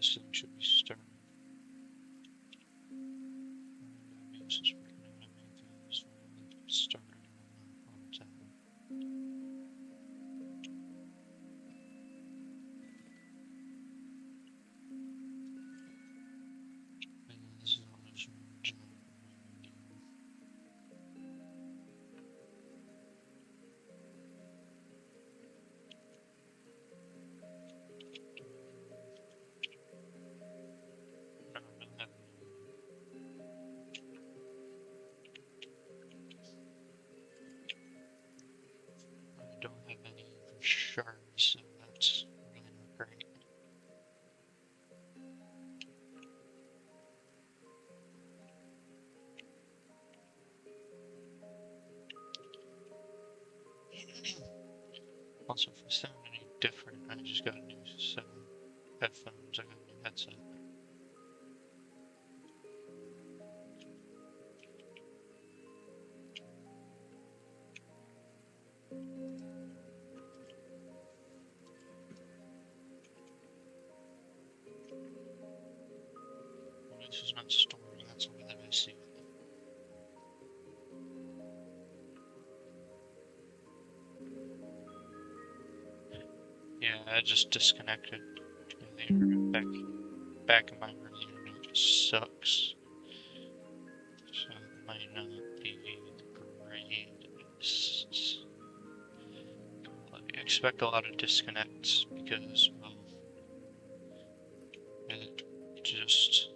this thing should be starting. This is working on everything. This one started on time. And this is all just one job. I don't have any for shards, so that's really not great. Also, if I sound any different, I just got a new set of headphones. I got a new headset. Well, this is not storing, that's the way that I see it. Yeah, I just disconnected the internet back in my room. The internet sucks. So it might not be the greatest. I expect a lot of disconnects because, well, it just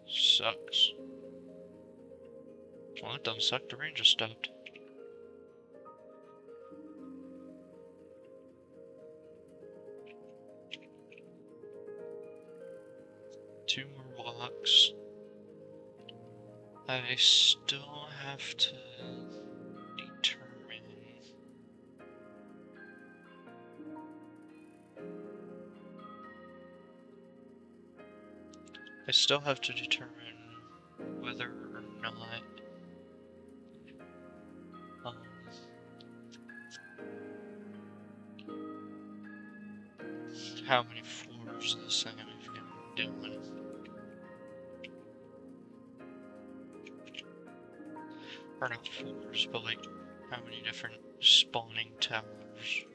sucks. Well, it doesn't suck, the rain just stopped. Two more blocks. I still have to determine. I still have to determine whether or not how many floors this thing is going to be doing. Or not floors, but like how many different spawning towers.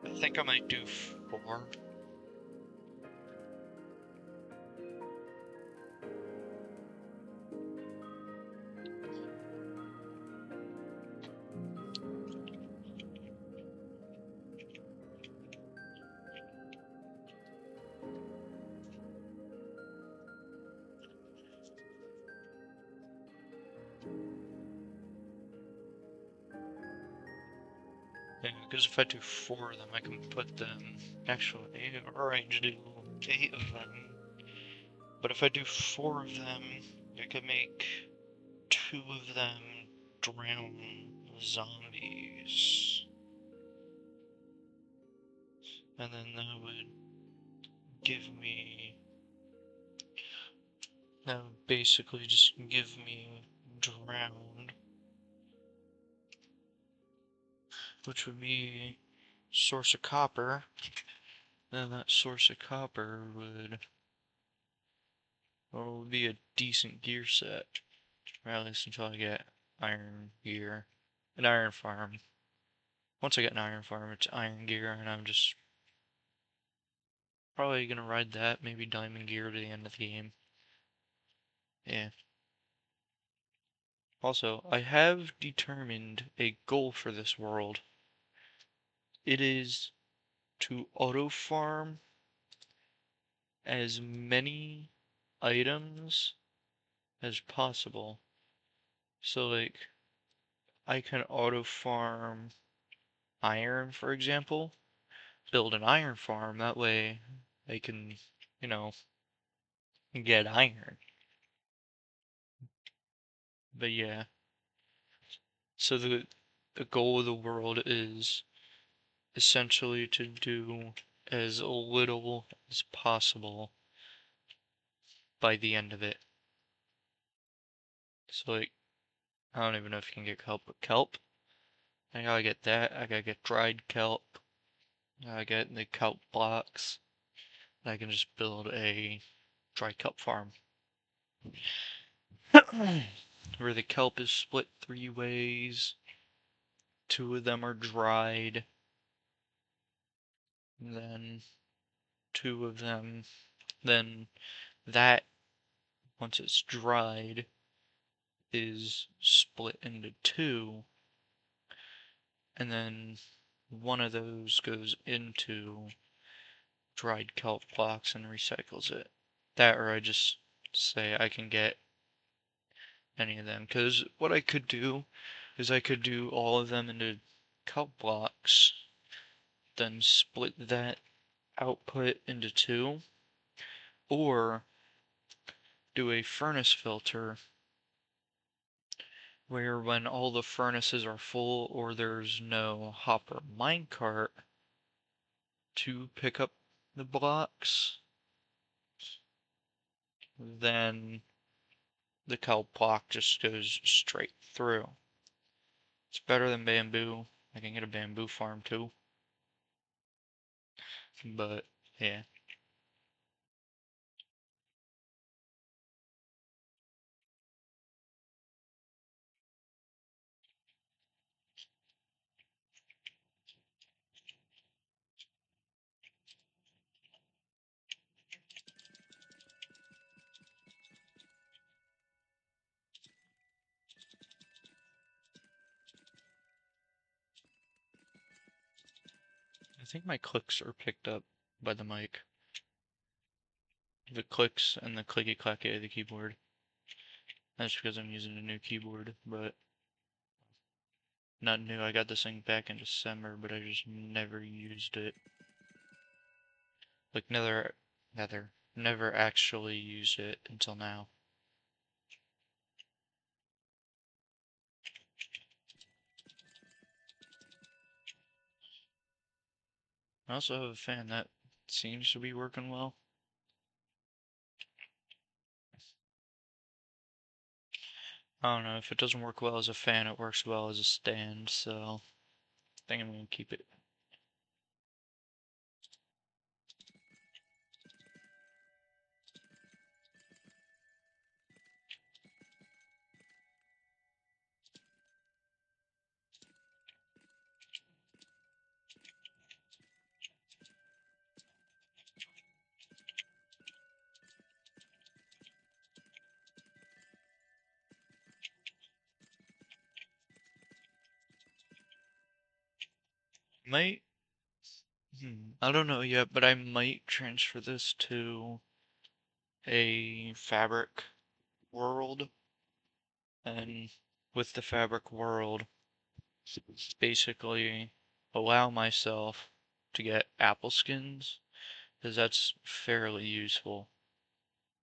I think I might do 4. Yeah, because if I do 4 of them, I can put them, actually, arrange to do 8 of them. But if I do 4 of them, I could make 2 of them drown zombies. And then that would give me... That would basically just give me drowned. Which would be source of copper. Then that source of copper would... Well, would be a decent gear set. Or at least until I get iron gear. An iron farm. Once I get an iron farm, it's iron gear, and I'm just probably gonna ride that, maybe diamond gear to the end of the game. Yeah. Also, I have determined a goal for this world. It is to auto farm as many items as possible. So like, I can auto farm iron, for example, build an iron farm, that way I can, you know, get iron. But yeah. So the goal of the world is essentially to do as little as possible by the end of it. So like, I don't even know if you can get kelp, but kelp, I gotta get that, I gotta get dried kelp, I gotta get the kelp blocks, I can just build a dry kelp farm. Where the kelp is split 3 ways. 2 of them are dried. Then 2 of them, then that, once it's dried, is split into 2, and then 1 of those goes into dried kelp blocks and recycles it. That, or I just say I can get any of them, because what I could do is I could do all of them into kelp blocks, then split that output into 2, or do a furnace filter where when all the furnaces are full or there's no hopper minecart to pick up the blocks, then the kelp block just goes straight through. It's better than bamboo. I can get a bamboo farm too. But yeah. I think my clicks are picked up by the mic. The clicks and the clicky clacky of the keyboard. That's because I'm using a new keyboard, but not new. I got this thing back in December, but I just never used it. Like never actually used it until now. I also have a fan that seems to be working well. I don't know, if it doesn't work well as a fan, it works well as a stand, so I think I'm gonna keep it. Might, I don't know yet, but I might transfer this to a fabric world, and with the fabric world, basically allow myself to get apple skins, because that's fairly useful.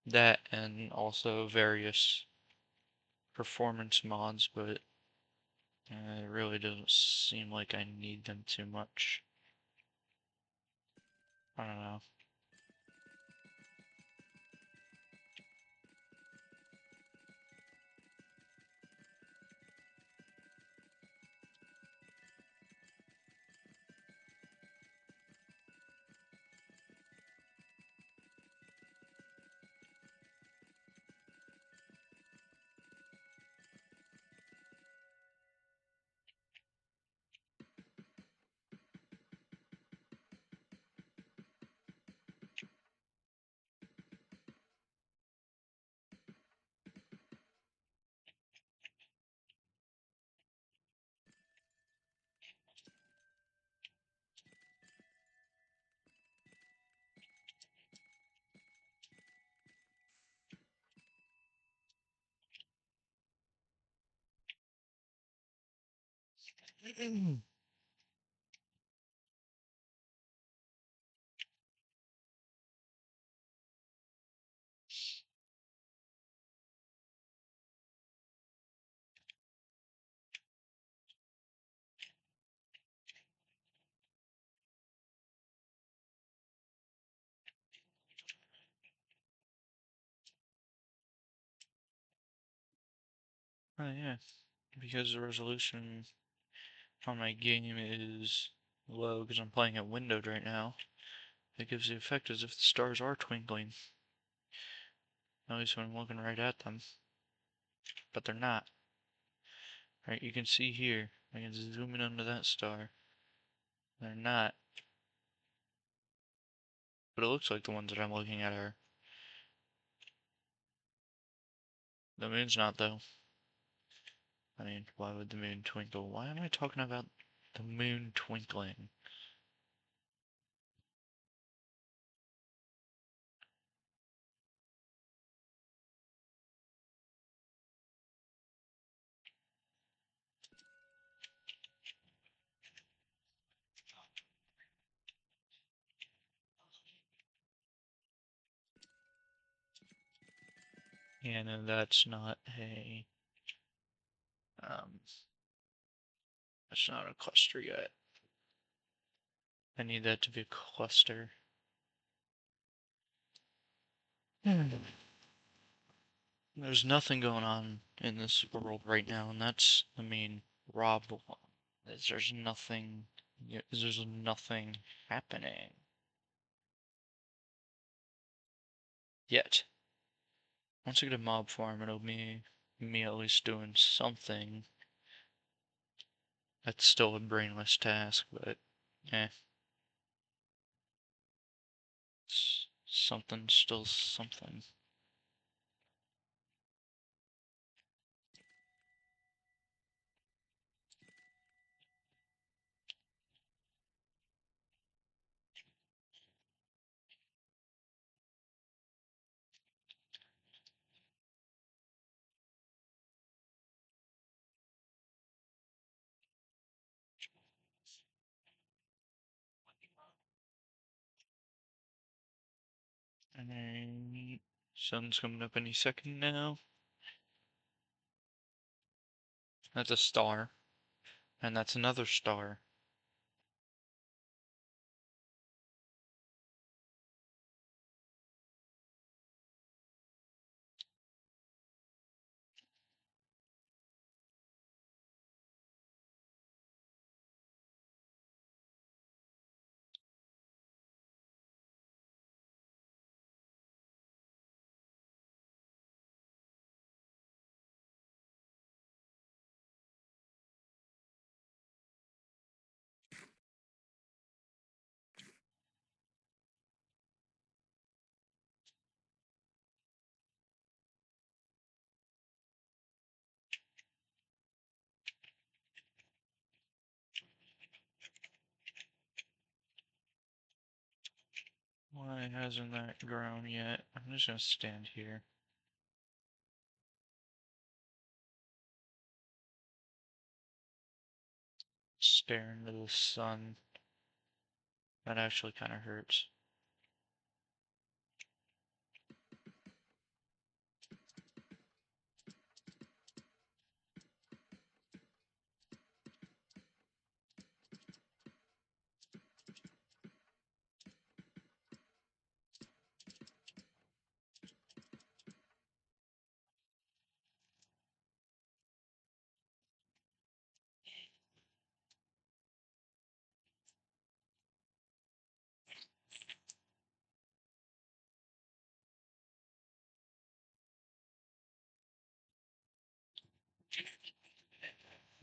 That and also various performance mods, but it really doesn't seem like I need them too much. I don't know. Oh yeah, because the resolution on my game is low because I'm playing at windowed right now. it gives the effect as if the stars are twinkling. At least when I'm looking right at them. But they're not. Right, you can see here. I can zoom in onto that star. They're not. But it looks like the ones that I'm looking at are. The moon's not, though. I mean, why would the moon twinkle? Why am I talking about the moon twinkling? Yeah, no, that's not a, um, that's not a cluster yet. I need that to be a cluster. There's nothing going on in this world right now, and that's the main problem. There's nothing, there's nothing happening. Yet. Once I get a mob farm, it'll be me at least doing something. That's still a brainless task, but, eh. Something, still something. And sun's coming up any second now. That's a star. And that's another star. Why hasn't that grown yet? I'm just gonna stand here. Stare into the sun. That actually kind of hurts.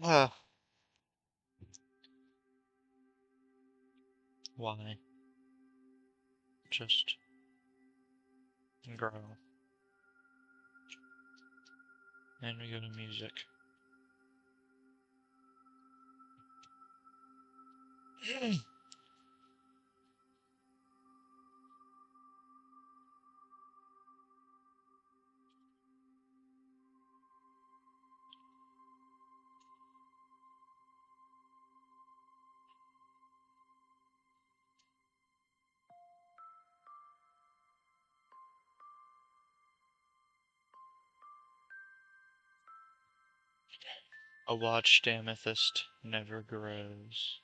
Ah. Why? Just grow. And we go to music. A watched amethyst never grows.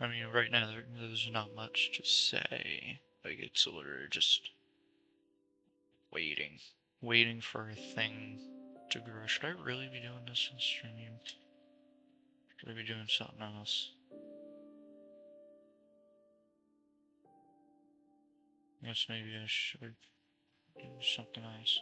I mean, right now there's not much to say. Like, it's literally just waiting. Waiting for a thing to grow. Should I really be doing this in stream? Should I be doing something else? I guess maybe I should do something else.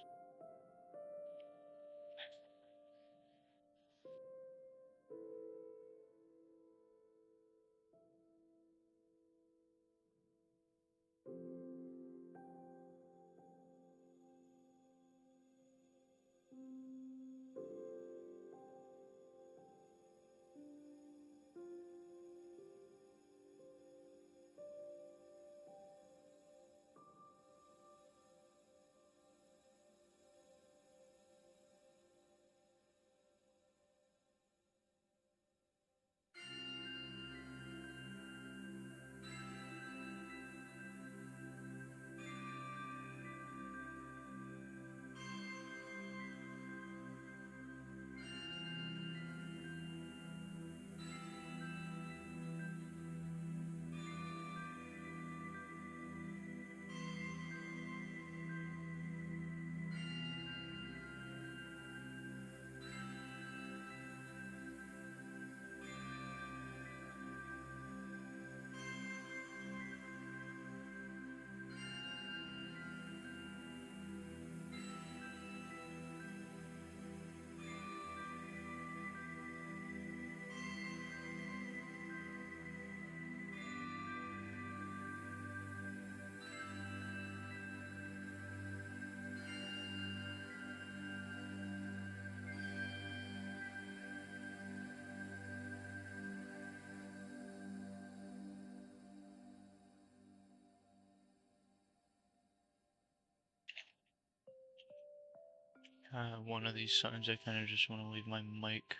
One of these times I kind of just want to leave my mic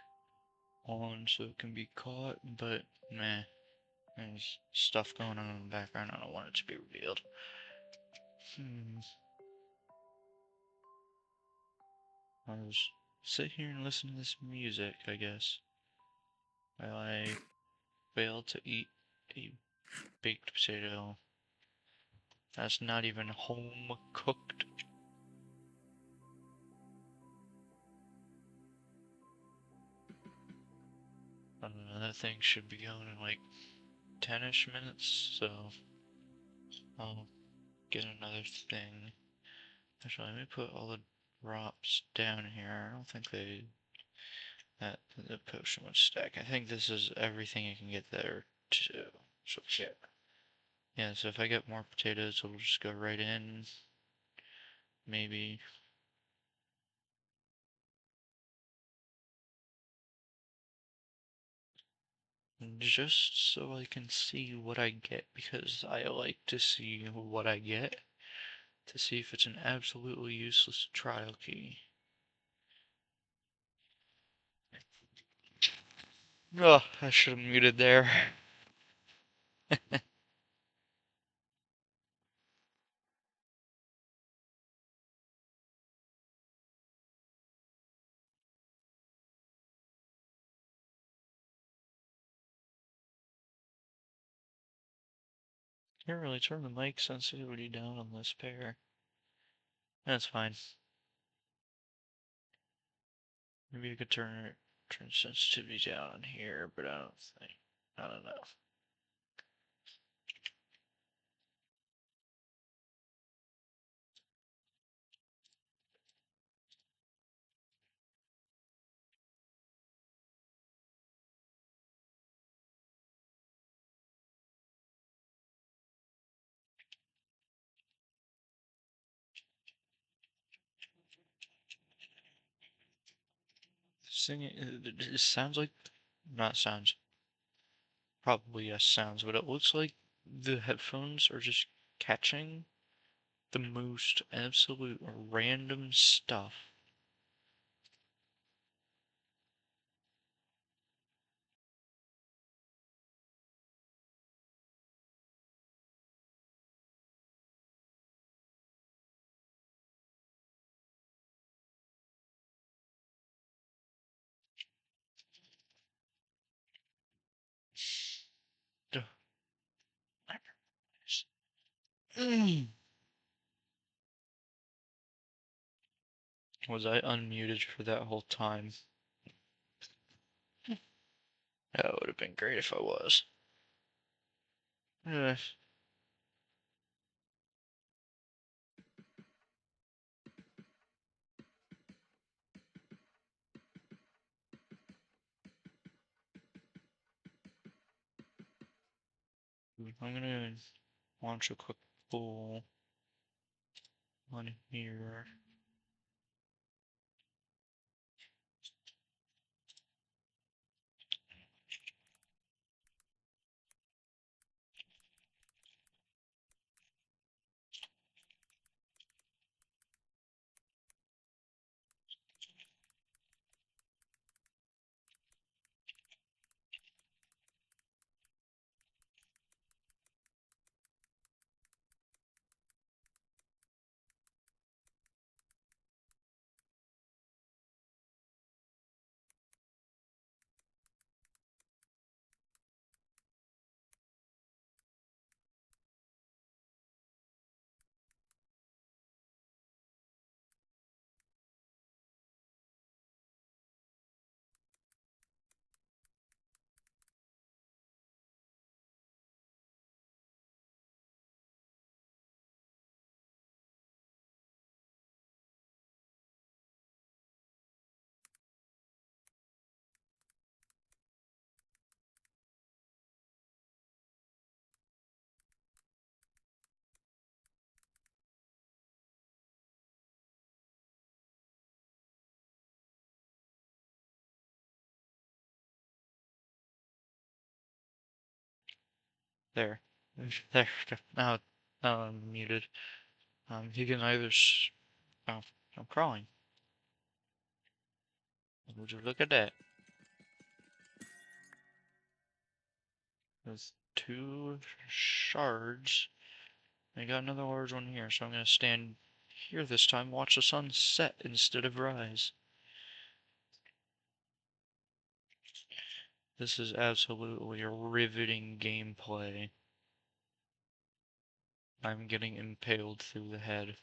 on so it can be caught, but meh, there's stuff going on in the background. I don't want it to be revealed. I'll just sit here and listen to this music, I guess, while I fail to eat a baked potato that's not even home cooked. I don't know, that thing should be going in like 10-ish minutes, so I'll get another thing. Actually, let me put all the drops down here. I don't think that the potion would stack. I think this is everything I can get there too. So yeah. Yeah, so if I get more potatoes, it'll just go right in. Maybe. Just so I can see what I get, because I like to see what I get, to see if it's an absolutely useless trial key. Oh, I should have muted there. Can't really turn the mic sensitivity down on this pair. That's fine. Maybe I could turn sensitivity down on here, but I don't know. Singing, it sounds like, not sounds, probably yes sounds, but it looks like the headphones are just catching the most absolute random stuff. Was I unmuted for that whole time? That would have been great if I was. Eh. I'm gonna launch a quick poll on here. There. There. Now I'm muted. He can either oh, I'm crawling. Would you look at that? There's 2 shards. I got another large one here, so I'm gonna stand here this time, watch the sun set instead of rise. This is absolutely a riveting gameplay. I'm getting impaled through the head.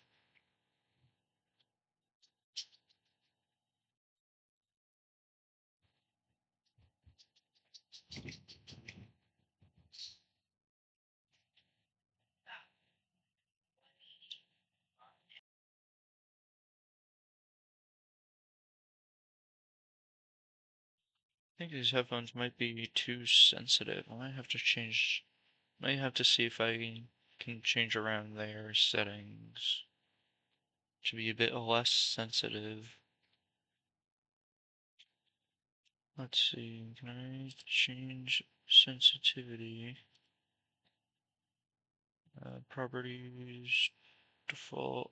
I think these headphones might be too sensitive. I might have to change. Might have to see if I can change around their settings to be a bit less sensitive. Let's see, can I change sensitivity? Properties, default,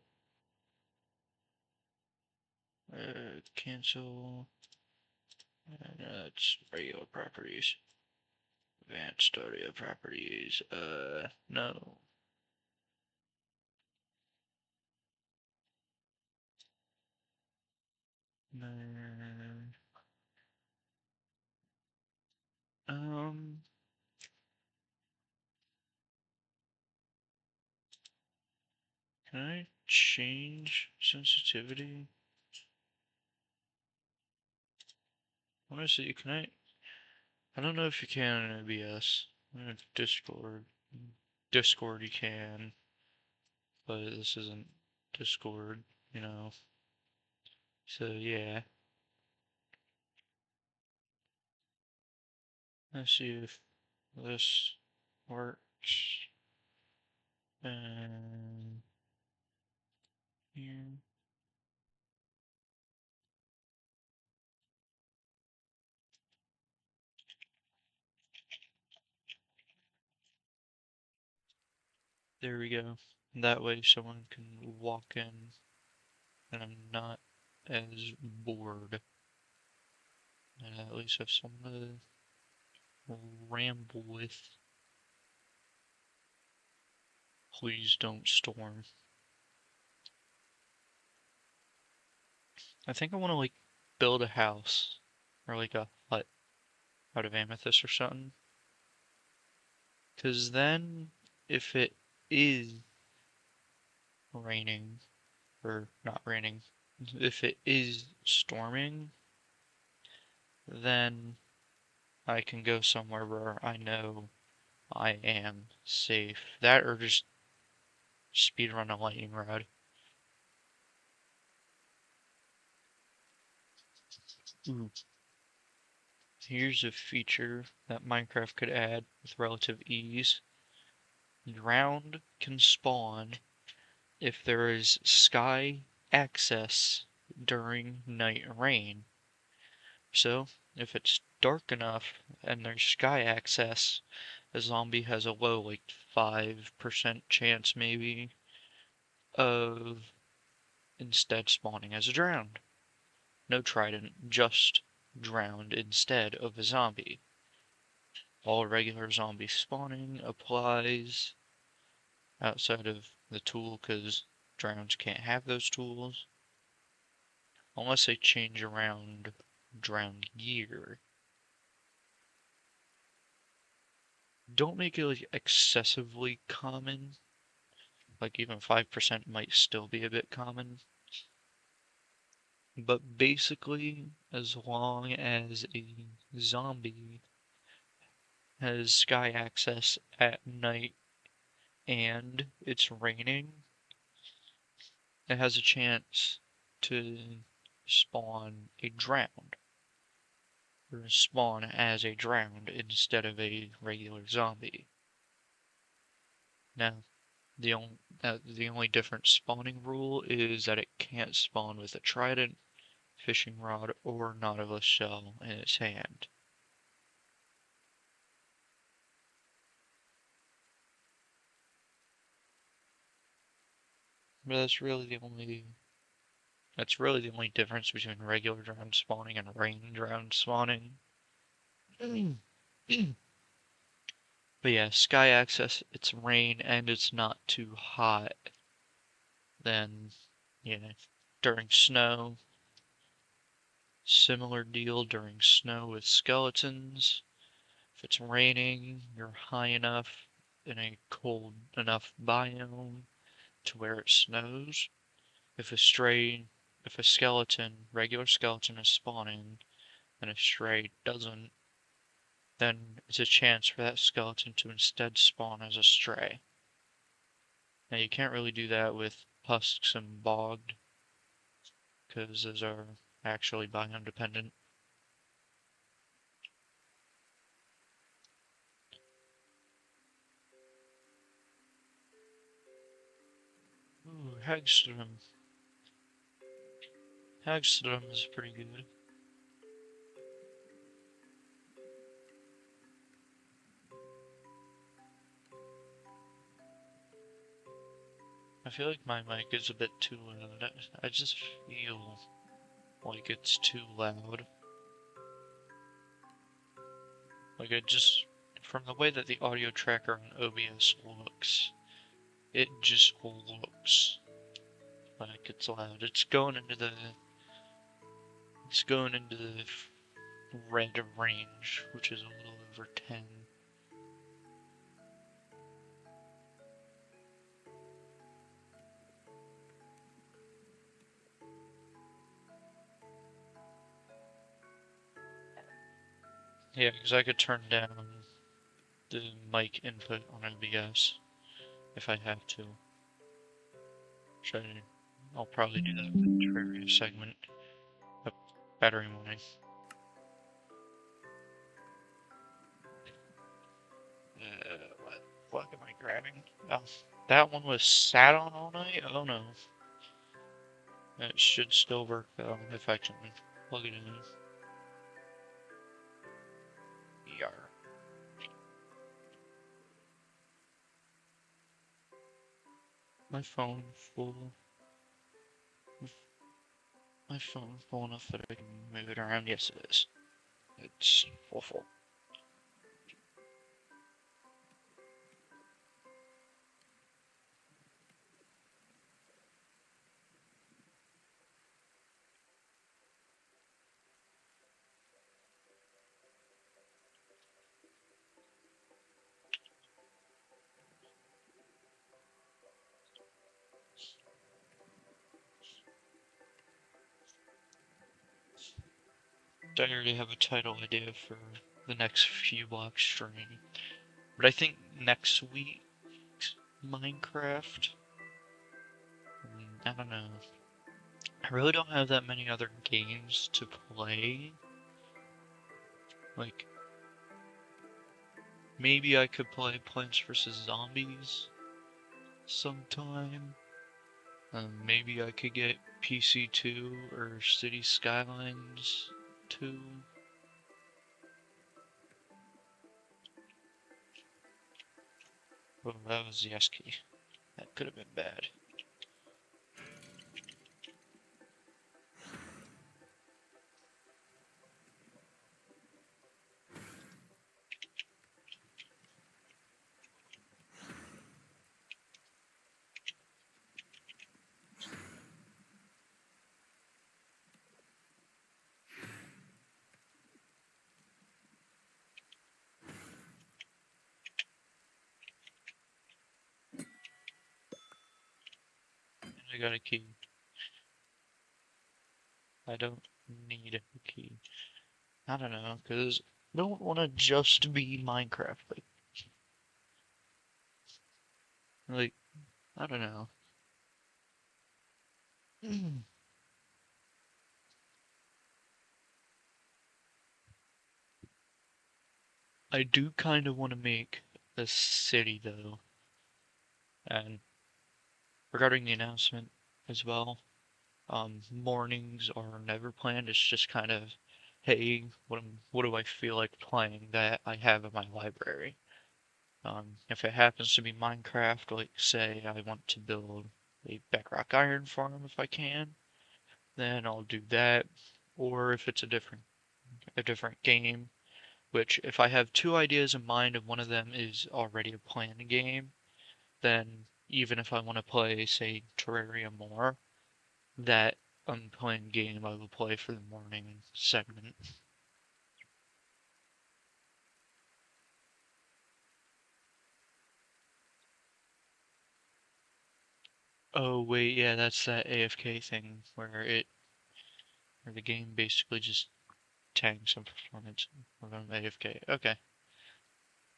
cancel, and that's regular properties. Advanced audio properties, no. No. Um, can I change sensitivity? I want to see, I don't know if you can in OBS. Discord. Discord you can, but this isn't Discord, you know. So yeah. Let's see if this works. And here. There we go. That way someone can walk in and I'm not as bored. And at least have someone to ramble with. Please don't storm. I think I want to like build a house or like a hut out of amethyst or something. Cause then if it is raining, or not raining, if it is storming, then I can go somewhere where I know I am safe. That or just speedrun a lightning rod. Ooh. Here's a feature that Minecraft could add with relative ease. Ground can spawn if there is sky access during night rain. So, if it's dark enough and there's sky access, a zombie has a low, like 5% chance maybe, of instead spawning as a drowned. No trident, just drowned instead of a zombie. All regular zombie spawning applies outside of the tool because drowns can't have those tools. Unless they change around drowned gear. Don't make it like excessively common. Like even 5% might still be a bit common. But basically, as long as a zombie has sky access at night and it's raining, it has a chance to spawn a drowned. Or spawn as a drowned instead of a regular zombie. Now, the only different spawning rule is that it can't spawn with a trident, fishing rod, or nautilus shell in its hand. But that's really the only difference between regular drowned spawning and rain drowned spawning. But yeah, sky access, it's rain and it's not too hot. Then, yeah, during snow, similar deal during snow with skeletons. If it's raining, you're high enough in a cold enough biome to where it snows. If a skeleton, regular skeleton is spawning, and a stray doesn't, then it's a chance for that skeleton to instead spawn as a stray. Now you can't really do that with husks and bogged, because those are actually biome dependent. Ooh, Hagstrom. Hagstrom is pretty good. I feel like my mic is a bit too loud. I just feel like it's too loud. Like from the way that the audio tracker on OBS looks, it just looks like it's loud. It's going into the red range, which is a little over 10. Yeah, because I could turn down the mic input on OBS if I have to. I'll probably do that with the Terraria segment. But battery morning. What am I grabbing? Oh, that one was sat on all night? Oh no. It should still work though, if I can plug it in. Yar. My phone full. My phone full enough that I can move it around? Yes, it is. It's full. I already have a title idea for the next fewblock stream. But I think next week, Minecraft, I don't know. I really don't have that many other games to play. Like, maybe I could play Plants vs. Zombies sometime. Maybe I could get PC2 or City Skylines 2. Oh, that was the S key. That could have been bad. I got a key. I don't need a key. I don't know, because I don't want to just be Minecraft. Like, I don't know. I do kind of want to make a city, though. And regarding the announcement as well, mornings are never planned. It's just kind of, hey, what do I feel like playing that I have in my library? If it happens to be Minecraft, like say I want to build a bedrock iron farm if I can, then I'll do that. Or if it's a different game, which if I have two ideas in mind and one of them is already a planned game, then even if I want to play, say, Terraria more, that unplanned game I will play for the morning segment. Oh wait, yeah, that's that AFK thing where the game basically just tanks some performance when I'm AFK. Okay,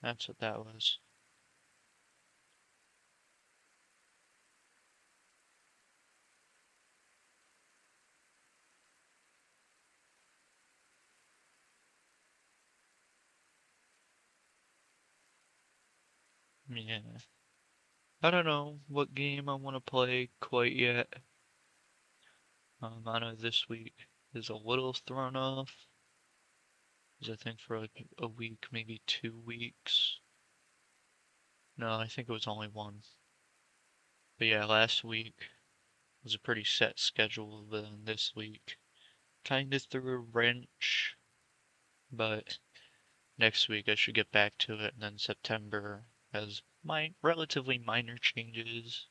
that's what that was. Yeah. I don't know what game I want to play quite yet. I know this week is a little thrown off. Because I think for like a week, maybe 2 weeks. No, I think it was only one. But yeah, last week was a pretty set schedule. Then this week kind of threw a wrench. But next week I should get back to it. And then September has my relatively minor changes.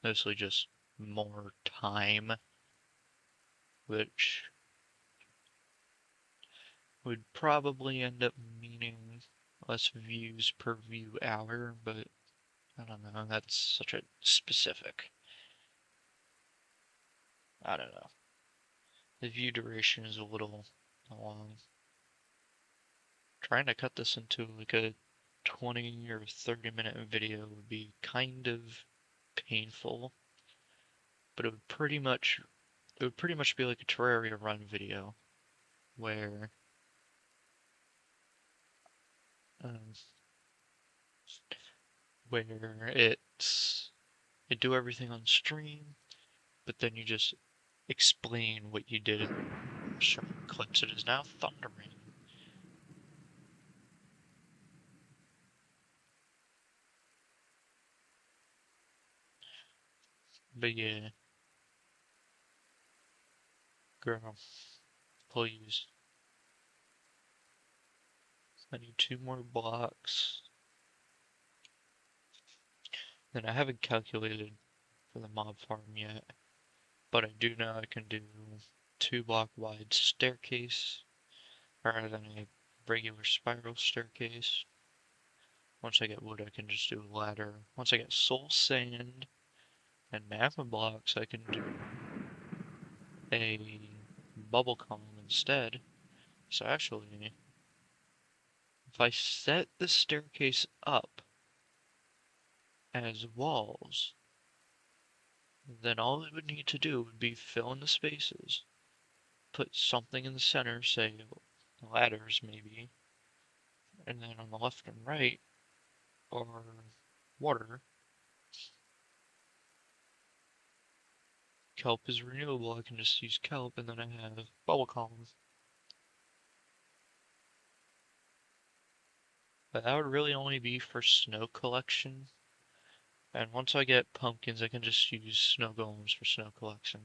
Mostly just more time. Which would probably end up meaning less views per view hour, but I don't know, that's such a specific. I don't know. The view duration is a little long. Trying to cut this into like a 20 or 30-minute video would be kind of painful, but it would pretty much be like a Terraria run video where um, where you do everything on stream, but then you just explain what you did in certain clips. It is now thundering. But yeah, girl, please. I need 2 more blocks. And I haven't calculated for the mob farm yet, but I do know I can do 2 block wide staircase rather than a regular spiral staircase. Once I get wood, I can just do a ladder. Once I get soul sand and magma blocks, I can do a bubble column instead. So actually, if I set the staircase up as walls, then all we would need to do would be fill in the spaces, put something in the center, say ladders maybe, and then on the left and right, or water. Kelp is renewable, I can just use kelp, and then I have bubble column. But that would really only be for snow collection. And once I get pumpkins, I can just use snow golems for snow collection.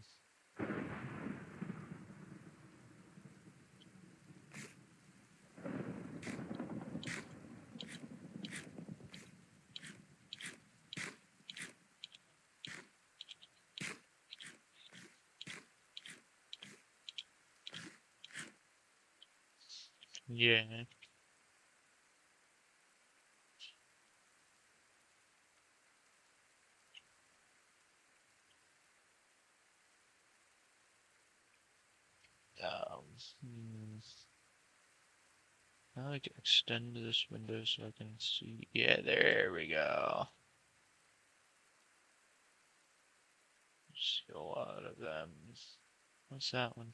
Yeah. Hmm. Now I can extend this window so I can see. Yeah, there we go. See a lot of them. What's that one?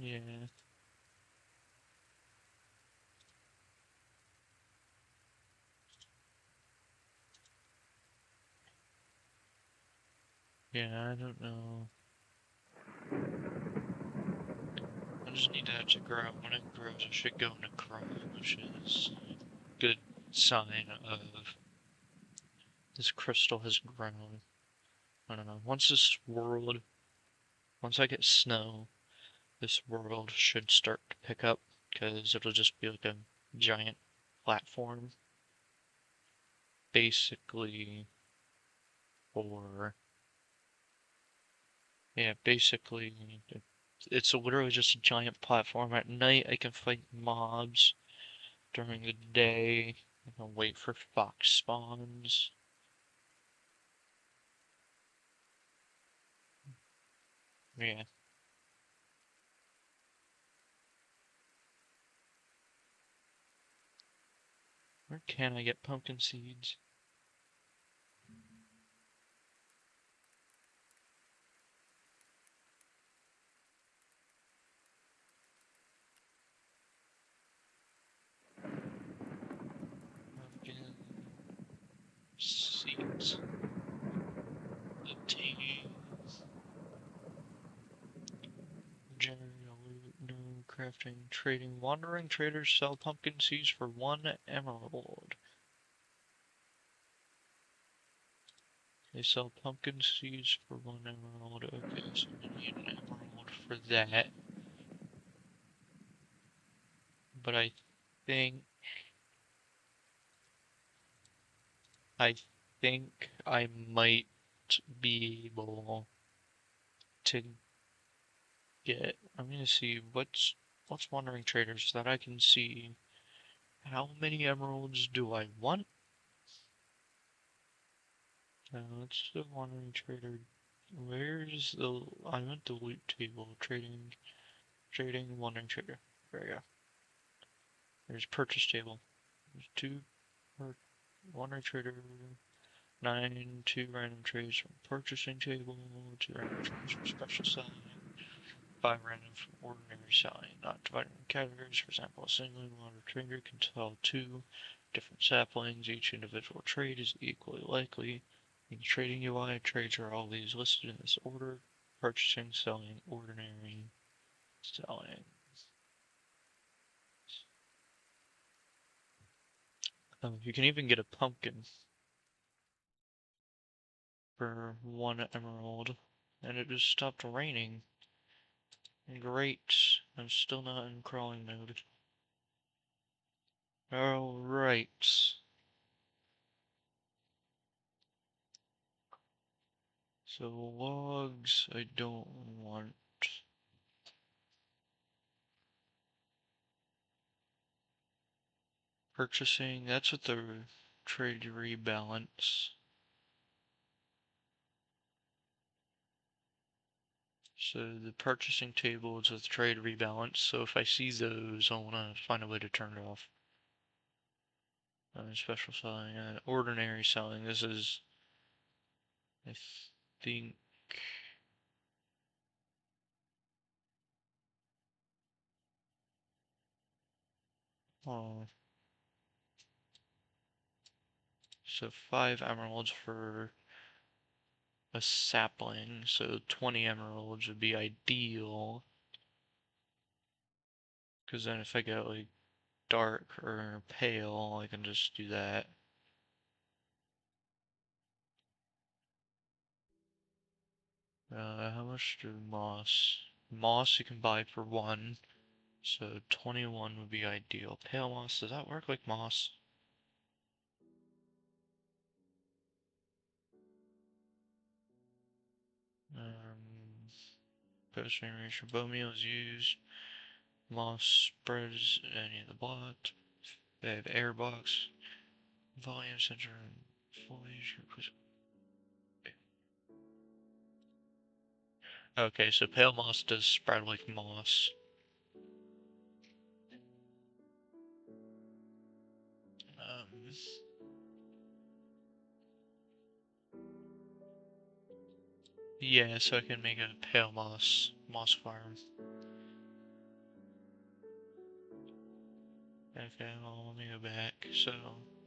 Yeah. Yeah, I don't know. I just need that to grow. When it grows, it should go into crop, which is a good sign of this crystal has grown. I don't know. Once I get snow, this world should start to pick up because it'll just be like a giant platform, basically for yeah, basically it's literally just a giant platform. At night, I can fight mobs. During the day, I can wait for fox spawns. Yeah, where can I get pumpkin seeds? Pumpkin seeds. Obtain. General loot, no crafting, trading. Wandering traders sell pumpkin seeds for 1 emerald. They sell pumpkin seeds for 1 emerald. Okay, so I need an emerald for that. But think, I think I might be able to I'm gonna see what's wandering traders so that I can see how many emeralds do I want. Let's the wandering trader. Where's the I meant the loot table trading wandering trader. There we go. There's purchase table. There's two per wandering trader. 9 2 random trades from purchasing table. 2 random trades from special selling. 5 random from ordinary selling, not divided into categories. For example, a single water trader can sell 2 different saplings. Each individual trade is equally likely. In the trading UI, trades are always listed in this order: purchasing, selling, ordinary, selling. You can even get a pumpkin for 1 emerald, and it just stopped raining. Great. I'm still not in crawling mode. Alright. So logs, I don't want. Purchasing, that's with the trade rebalance. So the purchasing table is with trade rebalance, so if I see those, I want to find a way to turn it off. Special selling and ordinary selling, this is, I think, oh, so 5 emeralds for a sapling, so 20 emeralds would be ideal. Because then if I get like dark or pale, I can just do that. How much do moss? Moss you can buy for 1, so 21 would be ideal. Pale moss, does that work like moss? Post generation bone meal is used. Moss spreads any of the blot. They have air box, volume sensor, and foliage. Okay, so pale moss does spread like moss. Um, yeah, so I can make a pale moss farm. Okay, well, let me go back. So,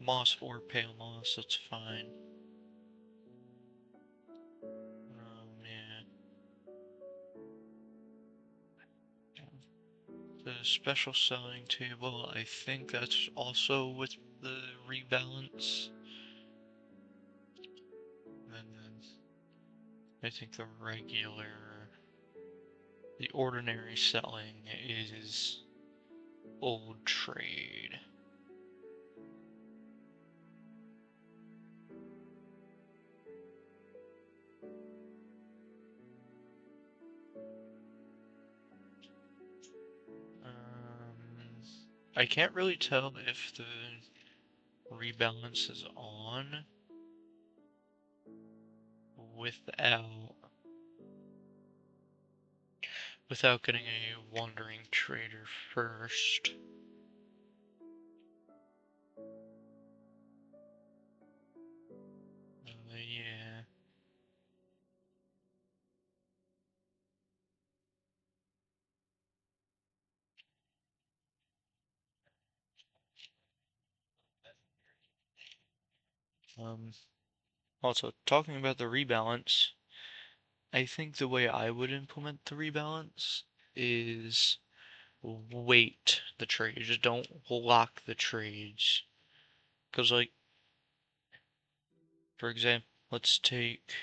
moss or pale moss, that's fine. Yeah. The special selling table, I think that's also with the rebalance. And then I think the ordinary selling is old trade. I can't really tell if the rebalance is on without getting a wandering trader first. Yeah. Also, talking about the rebalance, I think the way I would implement the rebalance is wait the trades. Just don't lock the trades. Because, like, for example, let's take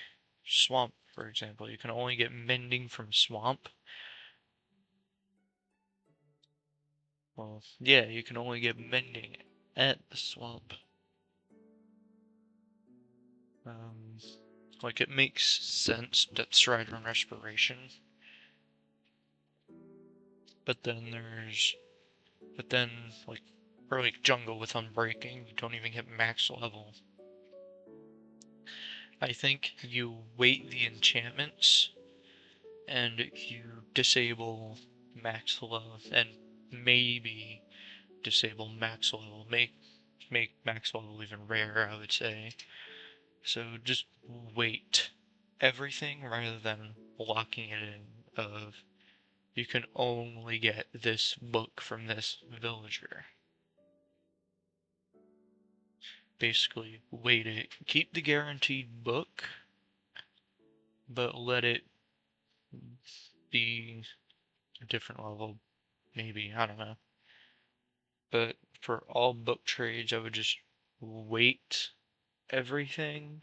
swamp, for example. You can only get mending from swamp. Well, yeah, you can only get mending at the swamp. Um, like, it makes sense that Strider and Respiration. But then like, for like Jungle with Unbreaking, you don't even get max level. I think you wait the enchantments and you disable max level and maybe disable max level. Make max level even rare, I would say. So just wait everything rather than locking it in of you can only get this book from this villager. Basically, wait it. Keep the guaranteed book, but let it be a different level, maybe, I don't know. But for all book trades, I would just wait everything.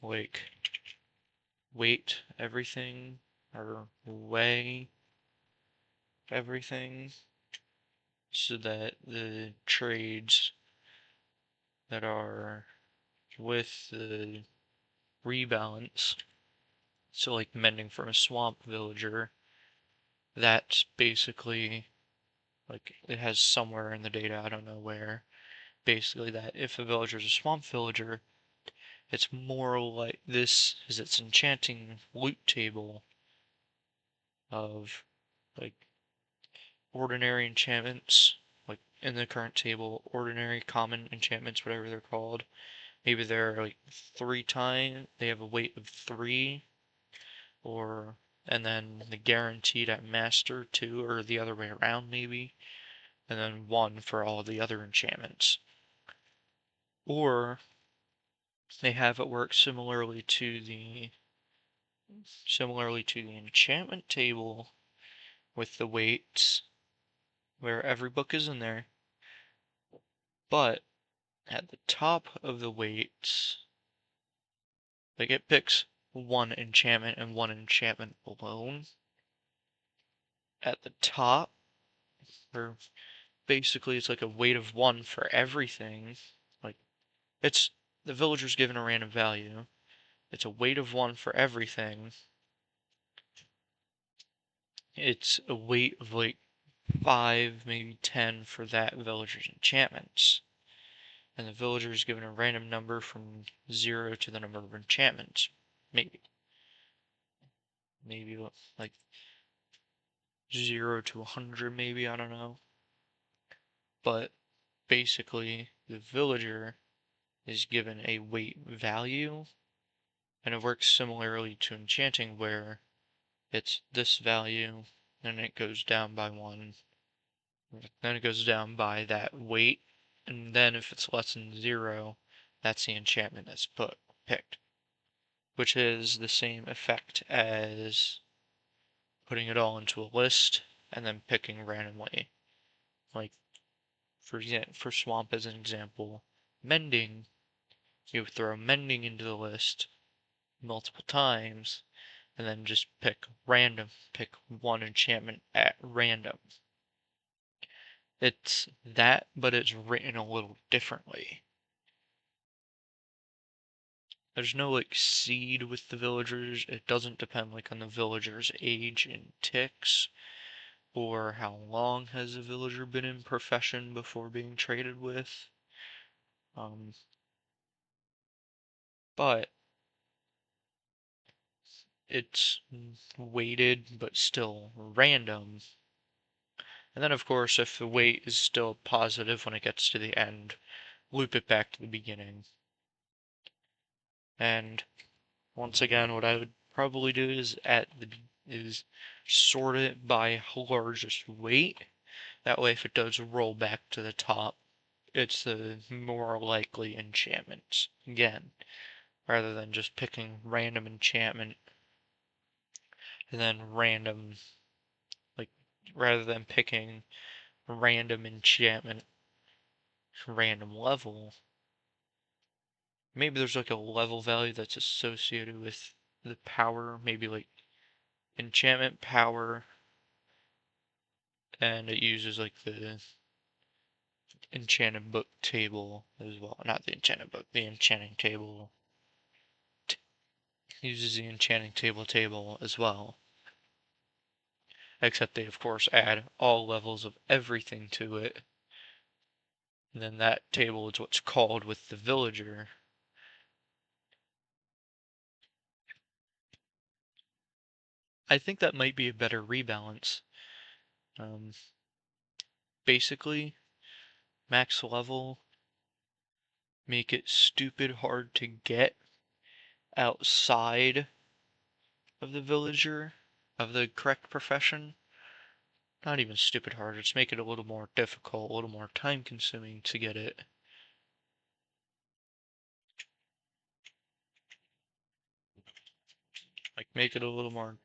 Like, wait everything, or weigh everything, so that the trades that are with the rebalance. So like mending from a swamp villager, that's basically like it has somewhere in the data, I don't know where, basically that if a villager is a swamp villager, it's more like this is its enchanting loot table of like ordinary enchantments, like in the current table, ordinary, common enchantments, whatever they're called. Maybe they're like 3 times, they have a weight of 3, or, and then the guaranteed at master 2, or the other way around maybe, and then 1 for all the other enchantments. Or they have it work similarly to the enchantment table with the weights, where every book is in there, but at the top of the weights, like it picks 1 enchantment and 1 enchantment alone. At the top, or basically it's like a weight of 1 for everything. Like it's the villager's given a random value. It's a weight of 1 for everything. It's a weight of like 5, maybe 10 for that villager's enchantments. And the villager is given a random number from 0 to the number of enchantments. Maybe like 0 to 100 maybe, I don't know. But basically the villager is given a weight value, and it works similarly to enchanting where it's this value, and it goes down by 1, then it goes down by that weight, and then if it's less than 0, that's the enchantment that's picked, which is the same effect as putting it all into a list and then picking randomly. Like for swamp as an example, mending, you would throw mending into the list multiple times and then just pick 1 enchantment at random. It's that, but it's written a little differently. There's no like seed with the villagers. It doesn't depend like on the villager's age in ticks, or how long has a villager been in profession before being traded with. Um, but it's weighted but still random. And then of course if the weight is still positive when it gets to the end, loop it back to the beginning. And once again, what I would probably do is sort it by largest weight. That way if it does roll back to the top, it's the more likely enchantments again, rather than just picking random enchantment and then like rather than picking random enchantment, random level. Maybe there's like a level value that's associated with the power, maybe like enchantment power, and it uses like the enchanted book table as well. Not the enchanted book, the enchanting table. Uses the enchanting table as well. Except they of course add all levels of everything to it. And then that table is what's called with the villager. I think that might be a better rebalance. Um, basically, max level, make it stupid hard to get outside of the villager, of the correct profession. Not even stupid hard, just make it a little more difficult, a little more time consuming to get it. Like make it a little more,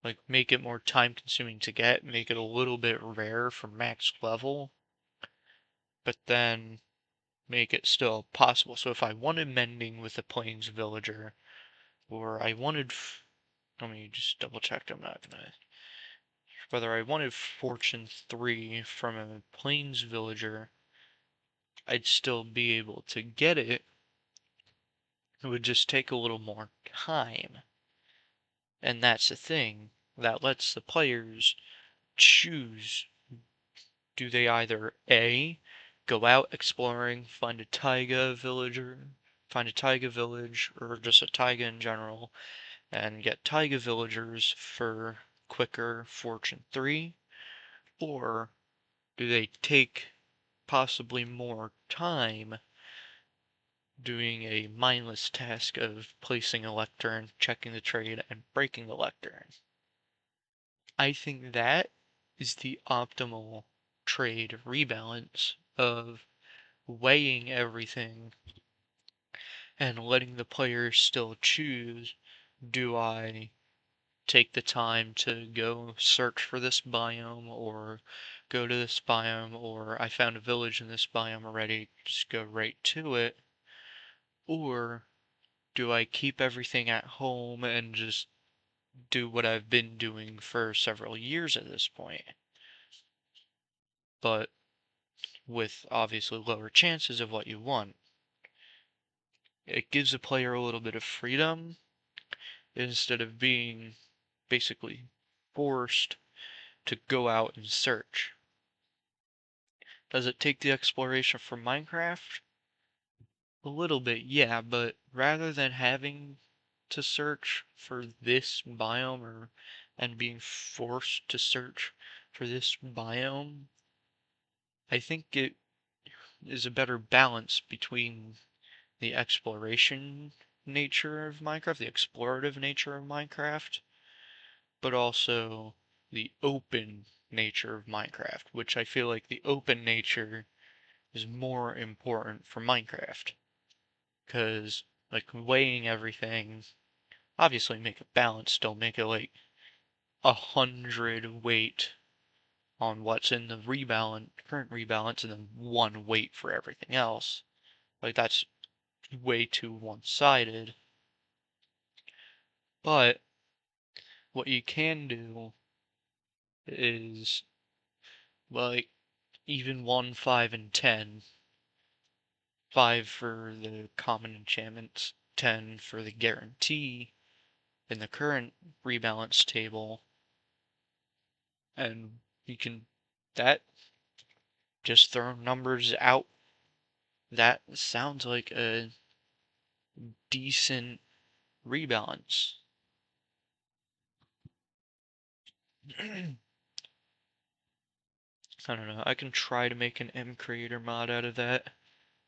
like make it more time consuming to get, make it a little bit rare for max level, but then make it still possible. So if I wanted mending with a plains villager, or I wanted, let me just double check, I'm not gonna, whether I wanted fortune 3 from a plains villager, I'd still be able to get it, It would just take a little more time. And that's the thing that lets the players choose. Do they either A, go out exploring, find a taiga village, or just a taiga in general, and get taiga villagers for quicker Fortune 3, or do they take possibly more time doing a mindless task of placing a lectern, checking the trade, and breaking the lectern? I think that is the optimal trade rebalance of weighing everything and letting the players still choose, do I take the time to go search for this biome, or go to this biome, or I found a village in this biome already, just go right to it, or do I keep everything at home and just do what I've been doing for several years at this point, but with obviously lower chances of what you want? It gives a player a little bit of freedom instead of being basically forced to go out and search. Does it take the exploration from Minecraft? A little bit, yeah, but rather than having to search for this biome and being forced to search for this biome, I think it is a better balance between the exploration nature of Minecraft, the explorative nature of Minecraft, but also the open nature of Minecraft, which I feel like the open nature is more important for Minecraft. Because, like, weighing everything, obviously make a balance, still make it like 100 weight on what's in the current rebalance, and then 1 weight for everything else. Like, that's way too one-sided. But what you can do is, like, even 1, 5, and 10. 5 for the common enchantments, 10 for the guarantee in the current rebalance table, and you can that just throw numbers out. That sounds like a decent rebalance. I don't know, I can try to make an M creator mod out of that,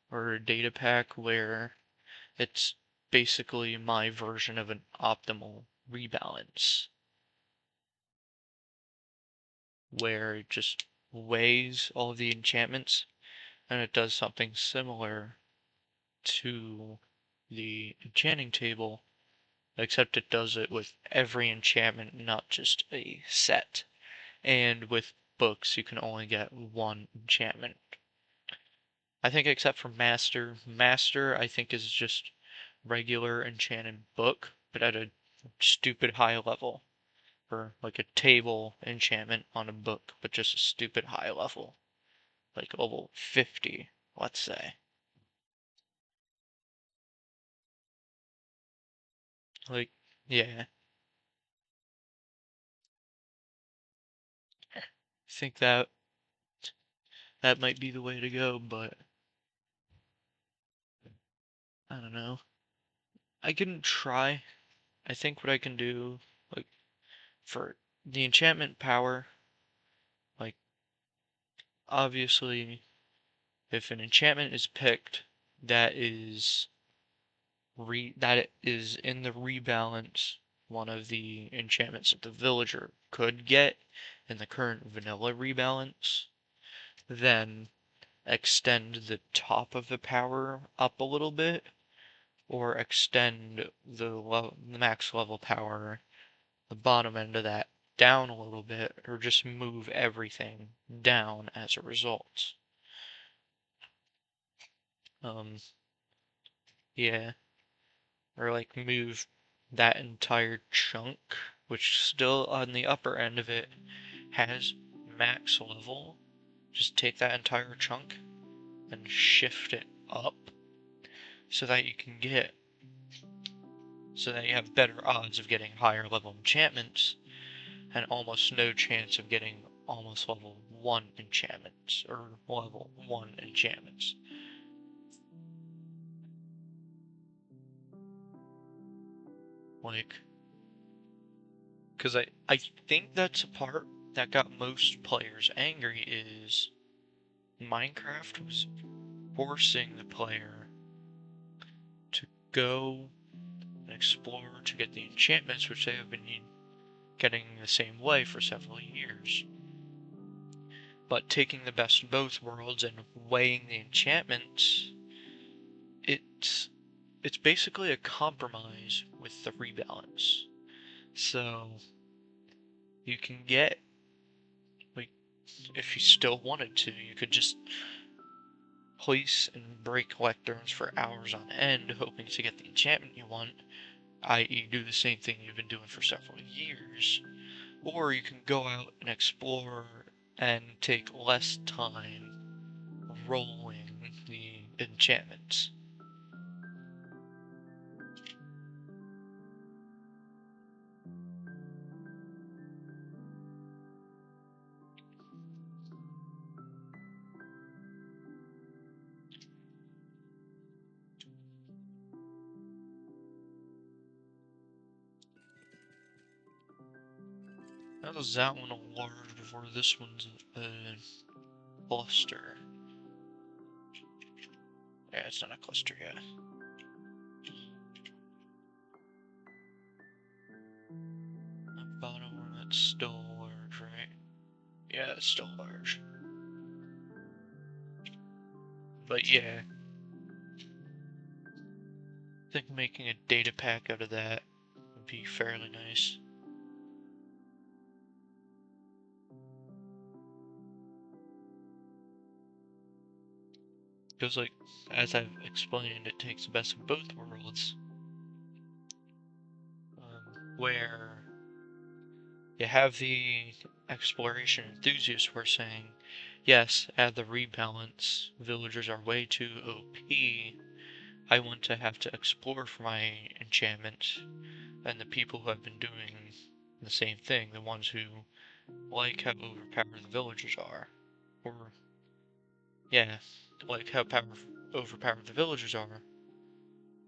or a data pack where it's basically my version of an optimal rebalance, where it just weighs all of the enchantments, and it does something similar to the enchanting table, except it does it with every enchantment, not just a set. And with books, you can only get 1 enchantment. I think except for Master. Master, I think, is just regular enchanted book, but at a stupid high level. Or like a table enchantment on a book, but just a stupid high level. Like level 50, let's say. Like, yeah, I think that might be the way to go, but I don't know. I can try. I think what I can do, like, for the enchantment power, like, obviously, if an enchantment is picked that is in the rebalance, one of the enchantments that the villager could get in the current vanilla rebalance, then extend the top of the power up a little bit, or extend the max level power, the bottom end of that, down a little bit, or just move everything down as a result. Um, yeah, or like move that entire chunk, which still on the upper end of it has max level. Just take that entire chunk and shift it up so that you can get so that you have better odds of getting higher level enchantments, and almost no chance of getting almost level 1 enchantments, or level 1 enchantments. Like, because I think that's a part that got most players angry, is Minecraft was forcing the player to go and explore to get the enchantments, which they have been getting the same way for several years. But taking the best of both worlds and weighing the enchantments, it's basically a compromise with the rebalance. So you can get, like, if you still wanted to, you could just place and break lecterns for hours on end, hoping to get the enchantment you want, i.e. do the same thing you've been doing for several years. Or you can go out and explore and take less time rolling the enchantments. How does that one a large before this one's a cluster? Yeah, it's not a cluster yet. The bottom one, that's still large, right? Yeah, it's still large. But yeah, I think making a data pack out of that would be fairly nice. Because, like, as I've explained, it takes the best of both worlds. Where you have the exploration enthusiasts who are saying, yes, add the rebalance, villagers are way too OP, I want to have to explore for my enchantment, and the people who have been doing the same thing, the ones who like how overpowered the villagers are, or, yeah, like how overpowered the villagers are,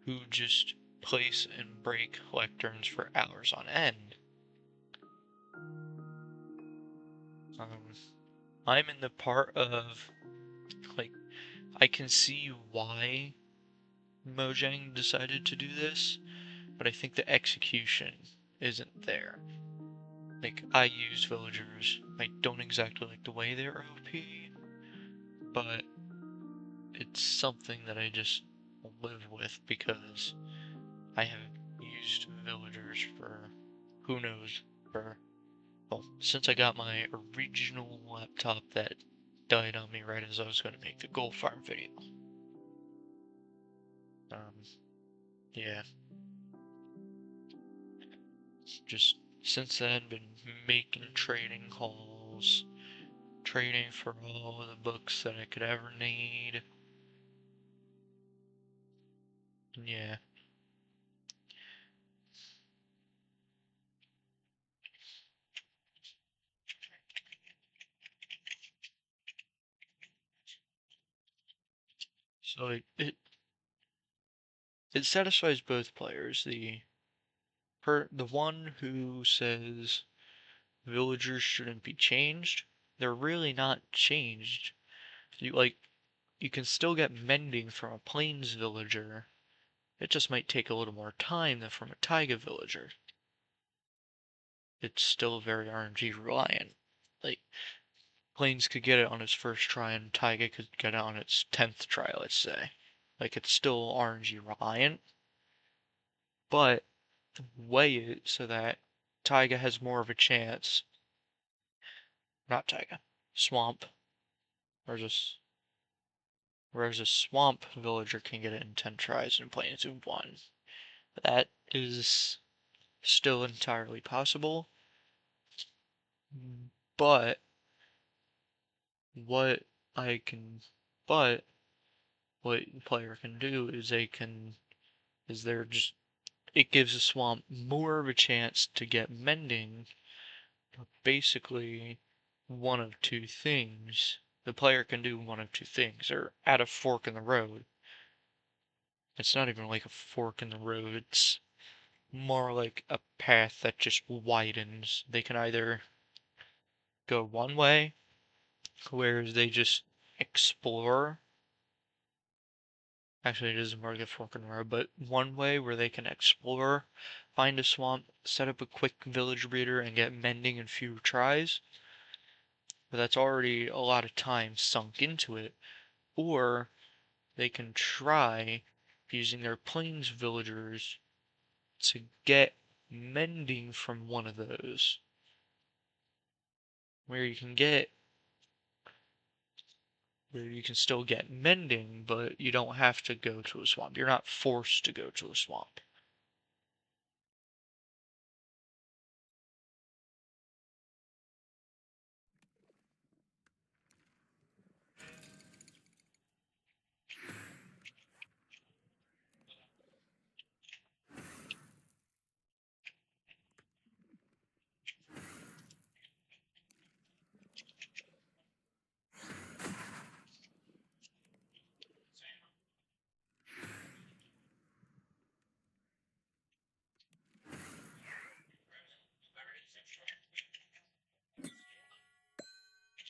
who just place and break lecterns for hours on end. I'm in the part of, like, I can see why Mojang decided to do this, but I think the execution isn't there. Like, I use villagers. I don't exactly like the way they're OP, but it's something that I just live with because I have used villagers for who knows, for, well, since I got my original laptop that died on me right as I was going to make the gold farm video. Yeah. Just since then, been making trading calls, trading for all the books that I could ever need. And yeah. So it satisfies both players. The one who says villagers shouldn't be changed, they're really not changed. You can still get mending from a plains villager. It just might take a little more time than from a taiga villager. It's still very RNG reliant. Like, Plains could get it on its first try, and Taiga could get it on its 10th try, let's say. Like, it's still RNG reliant, but weigh it so that Taiga has more of a chance. Not Taiga. Swamp. Whereas a swamp villager can get it in 10 tries and Plains in 1. That is still entirely possible, but what I can, but what the player can do is they're just it gives the swamp more of a chance to get mending. But basically, one of two things. The player can do one of two things, or at a fork in the road. It's not even like a fork in the road, it's more like a path that just widens. They can either go one way, where they just explore. Actually, it is more like a fork in the road, but one way where they can explore, find a swamp, set up a quick village breeder, and get mending in few tries. But that's already a lot of time sunk into it. Or they can try using their plains villagers to get mending from one of those. Where you can get where you can still get mending, but you don't have to go to a swamp. You're not forced to go to a swamp.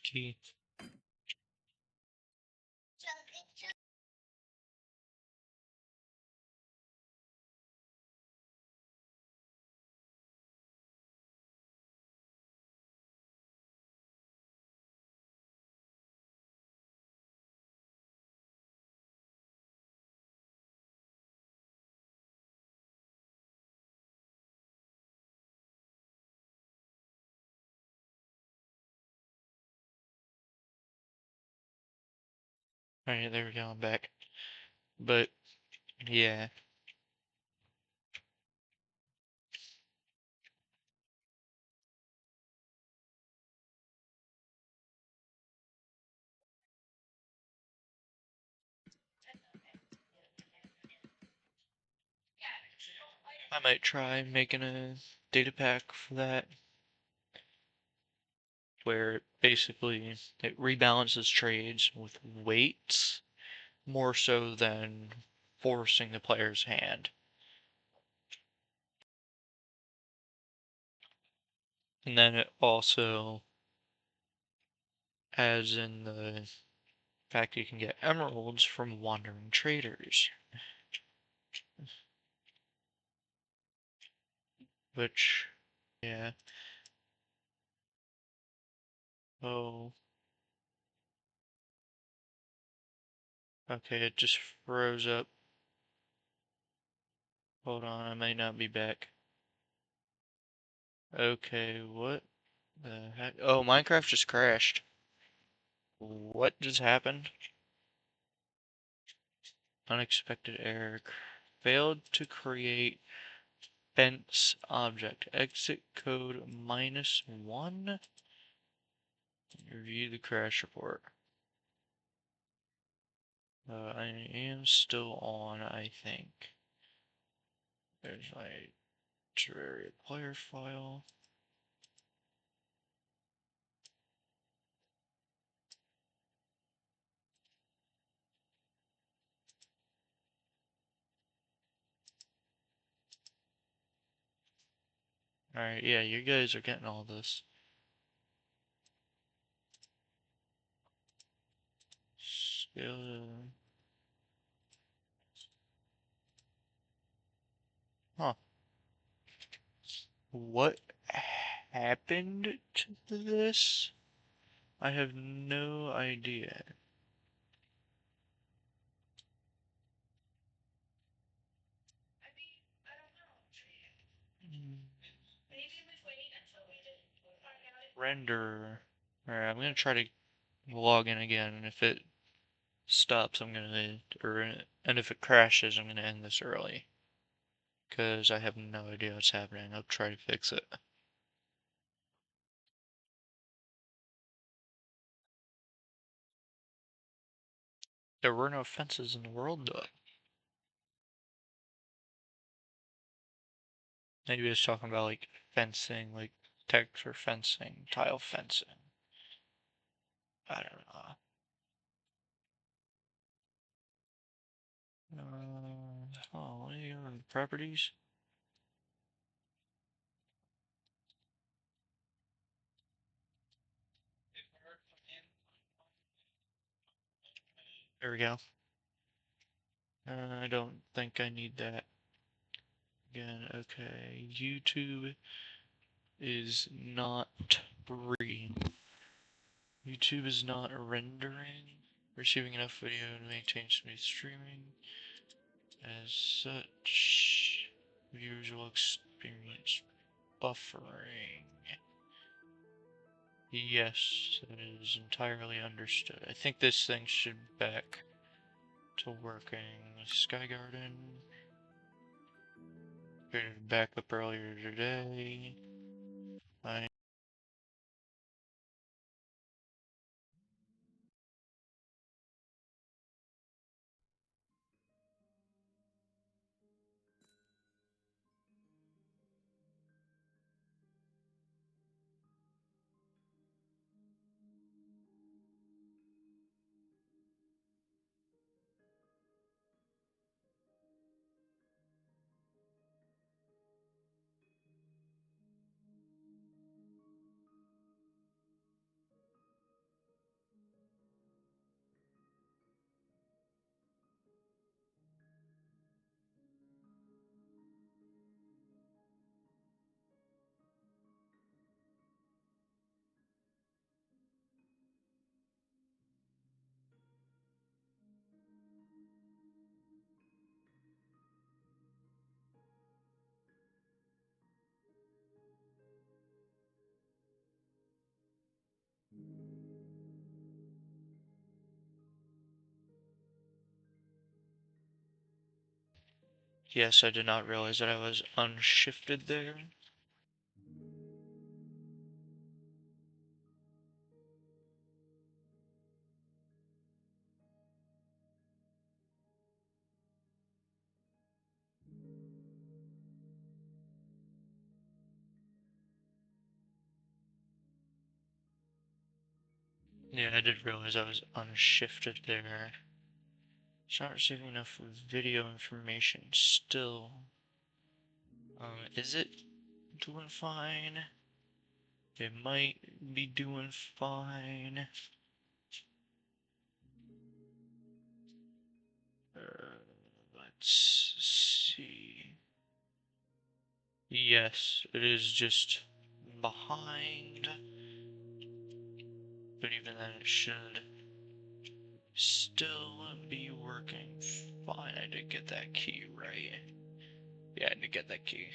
Key. Alright, there we go, I'm back. But, yeah. I might try making a data pack for that, where basically it rebalances trades with weights more so than forcing the player's hand. And then it also adds in the fact you can get emeralds from wandering traders. Which, yeah. Oh, okay, it just froze up. Hold on, I might not be back. Okay, what the heck? Oh, Minecraft just crashed. What just happened? Unexpected error. Failed to create fence object. Exit code -1. Review the crash report. I am still on, I think. There's my Terraria player file. Alright, yeah, you guys are getting all this. Scale. Huh. What happened to this? I have no idea. Hmm. Render. Alright, I'm gonna try to log in again, and if it stops, I'm gonna, and if it crashes, I'm gonna end this early. Because I have no idea what's happening. I'll try to fix it. There were no fences in the world, though. Maybe it's talking about like fencing, like texture fencing, tile fencing. I don't know. Oh, what are you on properties? There we go. I don't think I need that. Again, okay. YouTube is not free. YouTube is not rendering, receiving enough video to maintain smooth streaming. As such, viewers will experience buffering. Yes, that is entirely understood. I think this thing should be back to working. Sky Garden. Created a backup earlier today. Yes, I did not realize that I was unshifted there. Yeah, I did realize I was unshifted there. It's not receiving enough video information still. Is it doing fine? It might be doing fine. Let's see. Yes, it is just behind. But even then, it should still be working fine. I did get that key right. Yeah, I did get that key.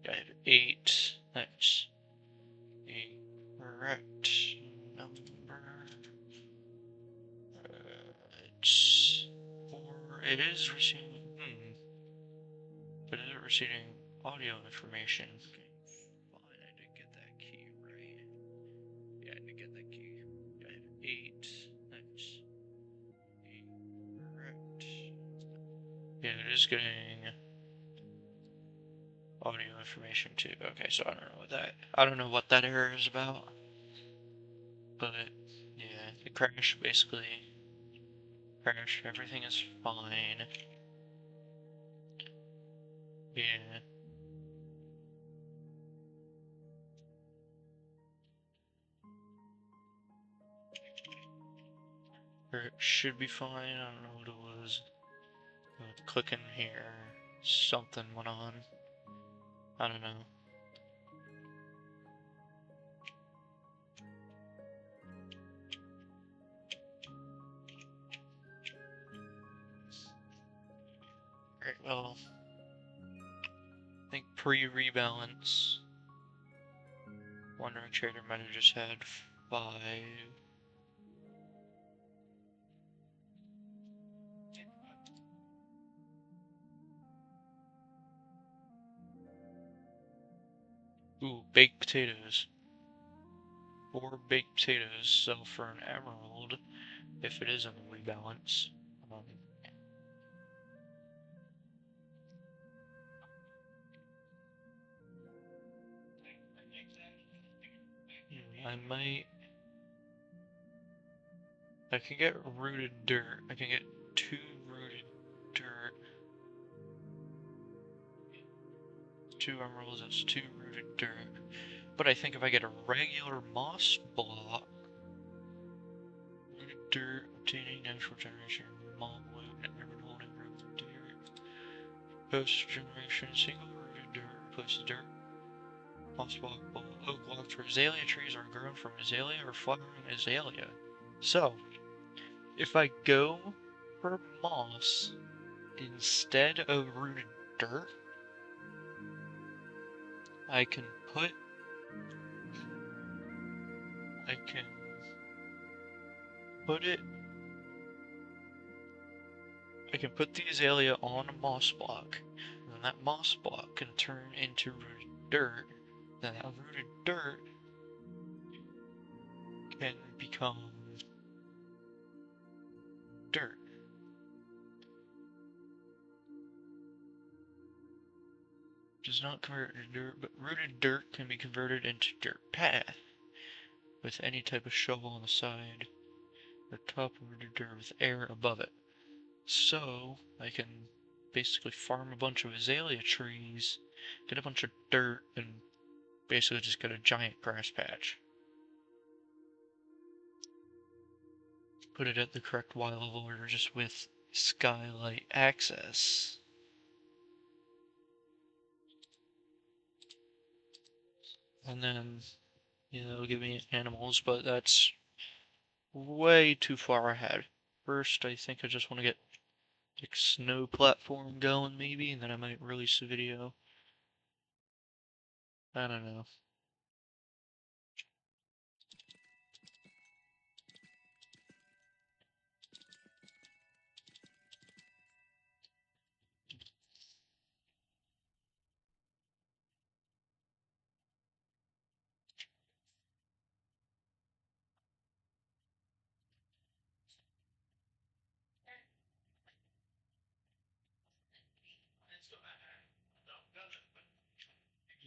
I have 8. That's the correct number. It's 4. It is receiving. But is it receiving audio information? Okay, fine, I did get that key right. Yeah, I did get that key. I have 8. That's the correct. Yeah, it is getting audio information too. Okay, so I don't know what that error is about. But yeah, the crash basically crashed. Everything is fine. Yeah. Or it should be fine. I don't know what it was. Click in here. Something went on. I don't know. Alright, well, I think pre-rebalance. Wandering Trader might have just had 5. Ooh, baked potatoes. 4 baked potatoes sell for an emerald if it is on the rebalance. I can get rooted dirt. I can get 2 rooted dirt. 2 emeralds, that's 2 rooted dirt. But I think if I get a regular moss block, rooted dirt, obtaining natural generation, mob loot, and never holding rooted dirt. Post generation, single rooted dirt replaces dirt. Moss block, oak blocks for azalea trees are grown from azalea or flowering azalea. So, if I go for moss instead of rooted dirt, I can put I can put it I can put the azalea on a moss block, and then that moss block can turn into rooted dirt. Then that rooted dirt can become dirt. Does not convert into dirt, but rooted dirt can be converted into dirt path with any type of shovel on the side or top of rooted dirt with air above it. So I can basically farm a bunch of azalea trees, get a bunch of dirt, and basically just get a giant grass patch. Put it at the correct Y level or just with skylight access. And then, it'll give me animals, but that's way too far ahead. First, I think I just want to get like snow platform going maybe, and then I might release a video. I don't know.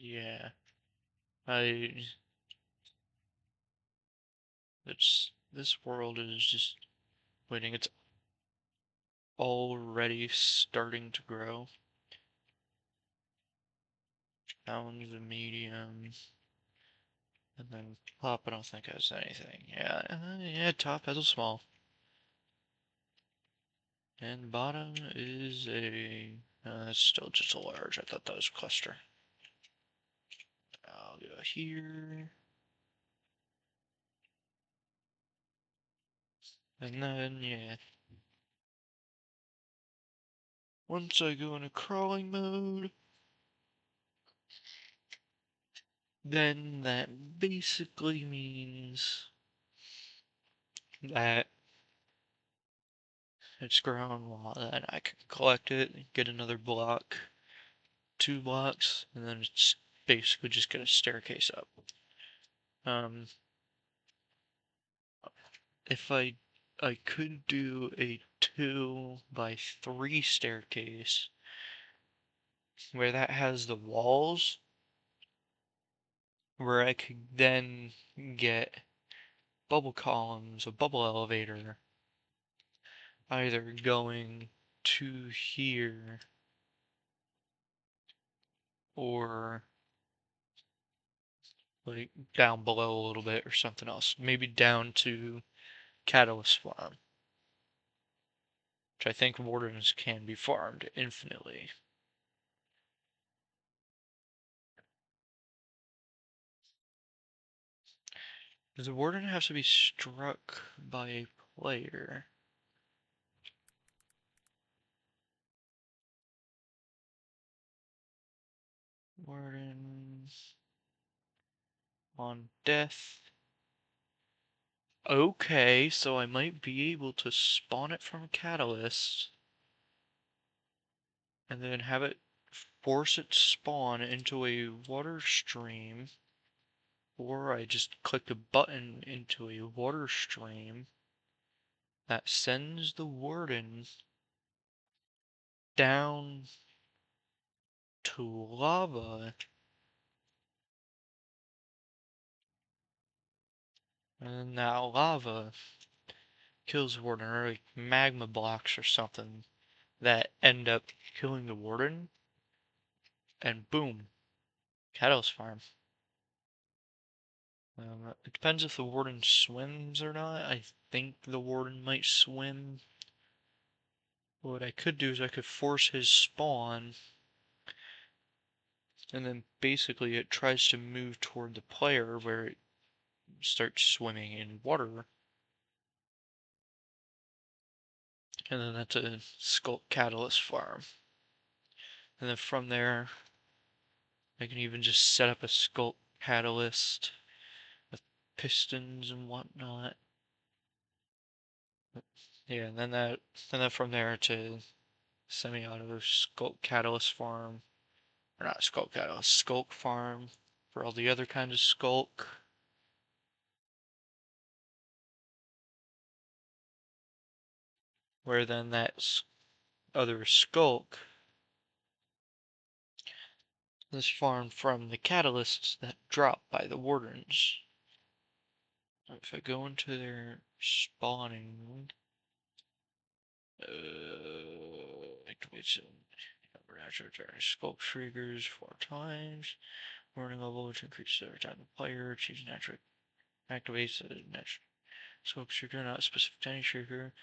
Yeah. I this world is just waiting. It's already starting to grow. Down the medium. And then top, I don't think has anything. Yeah, yeah, top has a small. And bottom is a, it's still just a large. I thought that was a cluster. I'll go here. And then, yeah. Once I go into crawling mode, then that basically means that it's grown well, then I can collect it, get another block, 2 blocks, and then it's basically just get a staircase up. If I could do a 2 by 3 staircase where that has the walls, where I could then get bubble columns, a bubble elevator, either going to here or like down below a little bit or something else. Maybe down to Catalyst Farm, which I think wardens can be farmed infinitely. Does the warden have to be struck by a player? Wardens on death. Okay, so I might be able to spawn it from Catalyst and then have it force it to spawn into a water stream, or I just click a button into a water stream that sends the warden down to lava And now lava kills the warden, or like magma blocks or something that end up killing the warden, and boom, catalyst farm. It depends if the warden swims or not. I think the warden might swim. What I could do is I could force his spawn, and then basically it tries to move toward the player where it starts swimming in water. And then that's a Skulk Catalyst farm. And then from there, I can even just set up a Skulk Catalyst with pistons and whatnot. Yeah, and then from there to semi-auto Skulk Catalyst farm, or not Skulk Catalyst, Skulk farm for all the other kinds of Skulk. Where then that other Skulk is farmed from the catalysts that drop by the wardens. If I go into their spawning, activation, Skulk triggers 4 times. Warning level, which increases every time the player achieves natural activates a natural Skulk trigger, not specific to any trigger.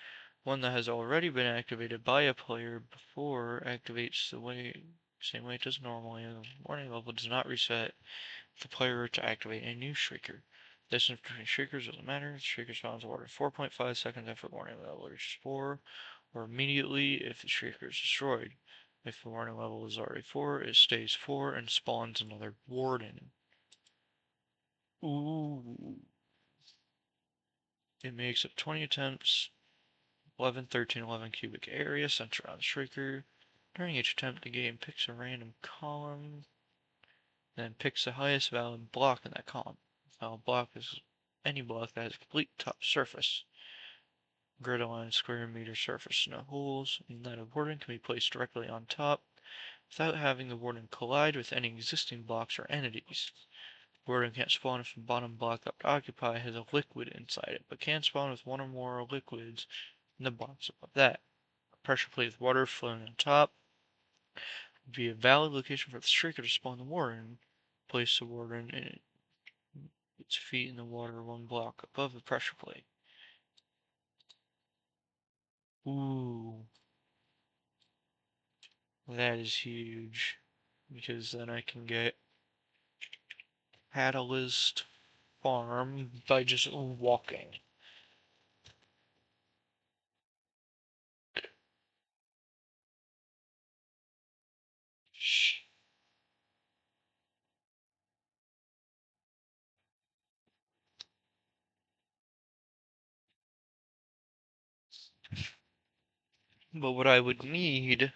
One that has already been activated by a player before activates same way it does normally. The warning level does not reset if the player were to activate a new Shrieker. Distance between Shriekers doesn't matter. The Shrieker spawns water 4.5 seconds after warning level reaches 4, or immediately if the Shrieker is destroyed. If the warning level is already 4, it stays 4 and spawns another warden. Ooh. It makes up 20 attempts, 11, 13, 11 cubic area centered on the Shrieker. During each attempt, the game picks a random column, then picks the highest valid block in that column. Valid block is any block that has a complete top surface. Grid aligned square meter surface, no holes, and that a warden can be placed directly on top without having the warden collide with any existing blocks or entities. The warden can't spawn if the bottom block that would occupy has a liquid inside it, but can spawn with one or more liquids in the blocks above that. A pressure plate with water flowing on top would be a valid location for the Shrieker to spawn the warden. Place the warden in its feet in the water 1 block above the pressure plate. Ooh, that is huge. Because then I can get Catalyst Farm by just walking. But what I would need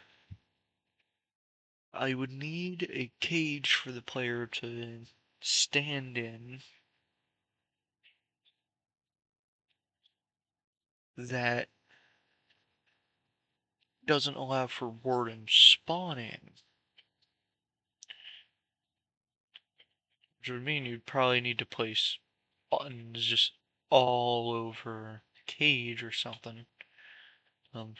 a cage for the player to stand in that doesn't allow for warden spawning. Which would mean you'd probably need to place buttons just all over the cage or something.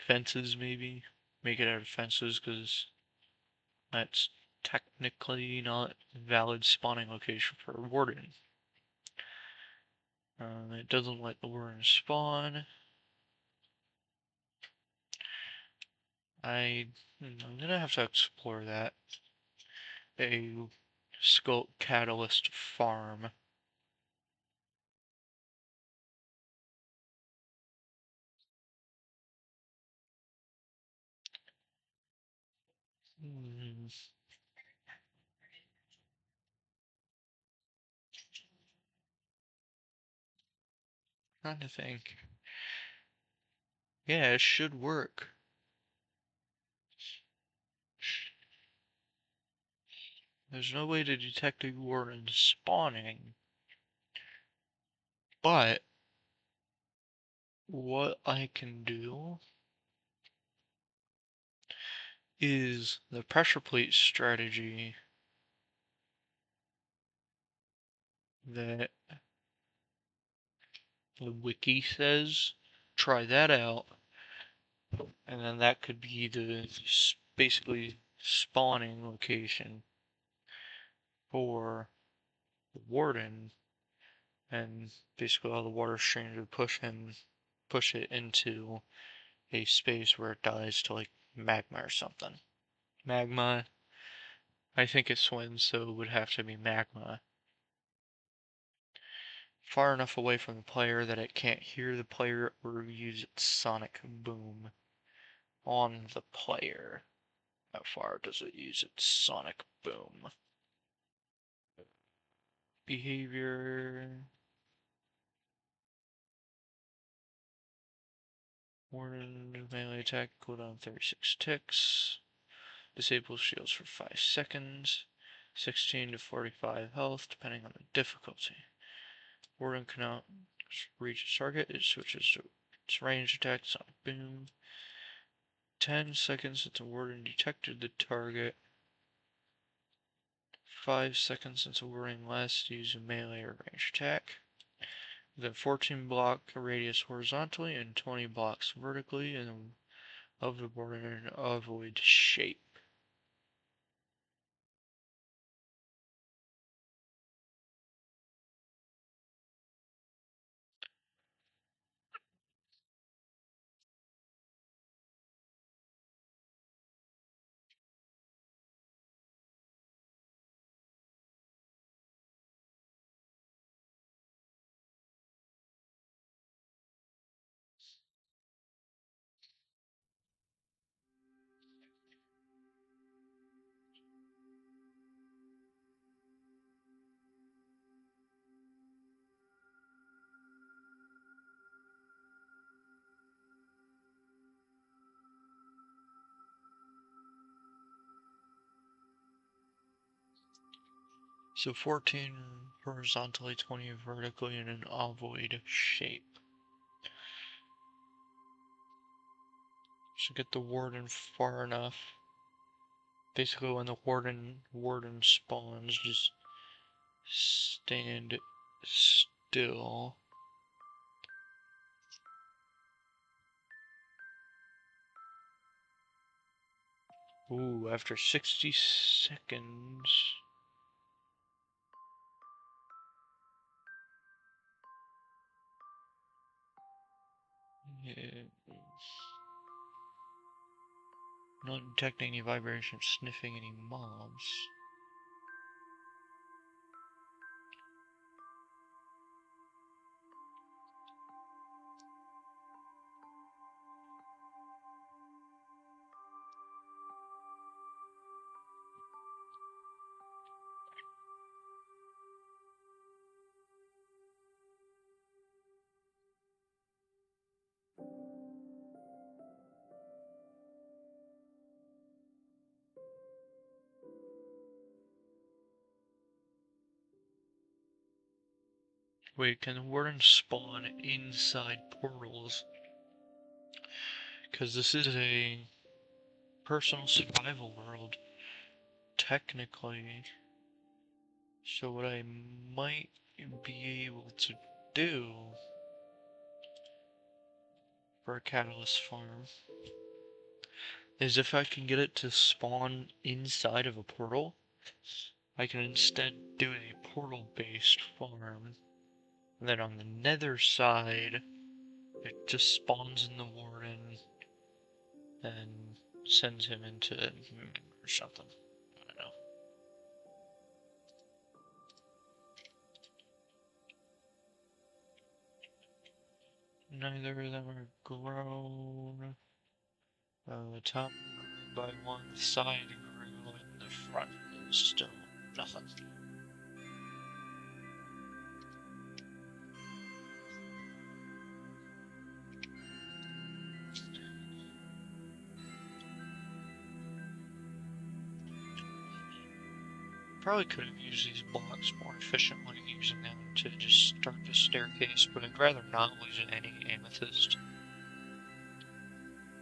Fences maybe. Make it out of fences because that's technically not a valid spawning location for a warden. It doesn't let the warden spawn. I'm gonna have to explore that. A Skulk Catalyst farm. Hmm, trying to think. Yeah, it should work. There's no way to detect a warden spawning. But what I can do is the pressure plate strategy that the wiki says. Try that out. And then that could be the basically spawning location for the warden, and basically all the water streams would push it into a space where it dies to like magma or something. Magma, I think it swims, so it would have to be magma. Far enough away from the player that it can't hear the player or use its sonic boom on the player. How far does it use its sonic boom? Behavior. Warden melee attack, cooldown 36 ticks. Disables shields for 5 seconds. 16 to 45 health, depending on the difficulty. Warden cannot reach its target, it switches to its range attack, sonic boom. 10 seconds since the warden detected the target. 5 seconds since the warden last used a melee or range attack. Then 14 block radius horizontally and 20 blocks vertically and of the border in an ovoid shape. So 14 horizontally, 20 vertically in an ovoid shape. So get the warden far enough. Basically when the warden spawns, just stand still. Ooh, after 60 seconds. Yeah. Not detecting any vibration, sniffing any mobs. Wait, can the warden spawn inside portals? Because this is a personal survival world, technically. So what I might be able to do for a catalyst farm is if I can get it to spawn inside of a portal, I can instead do a portal-based farm. And then on the nether side, it just spawns in the warden and sends him into or something. I don't know. Neither of them are grown. The top grew by one, the side grew, and the front is still nothing. Probably could have used these blocks more efficiently, using them to just start the staircase, but I'd rather not lose any amethyst.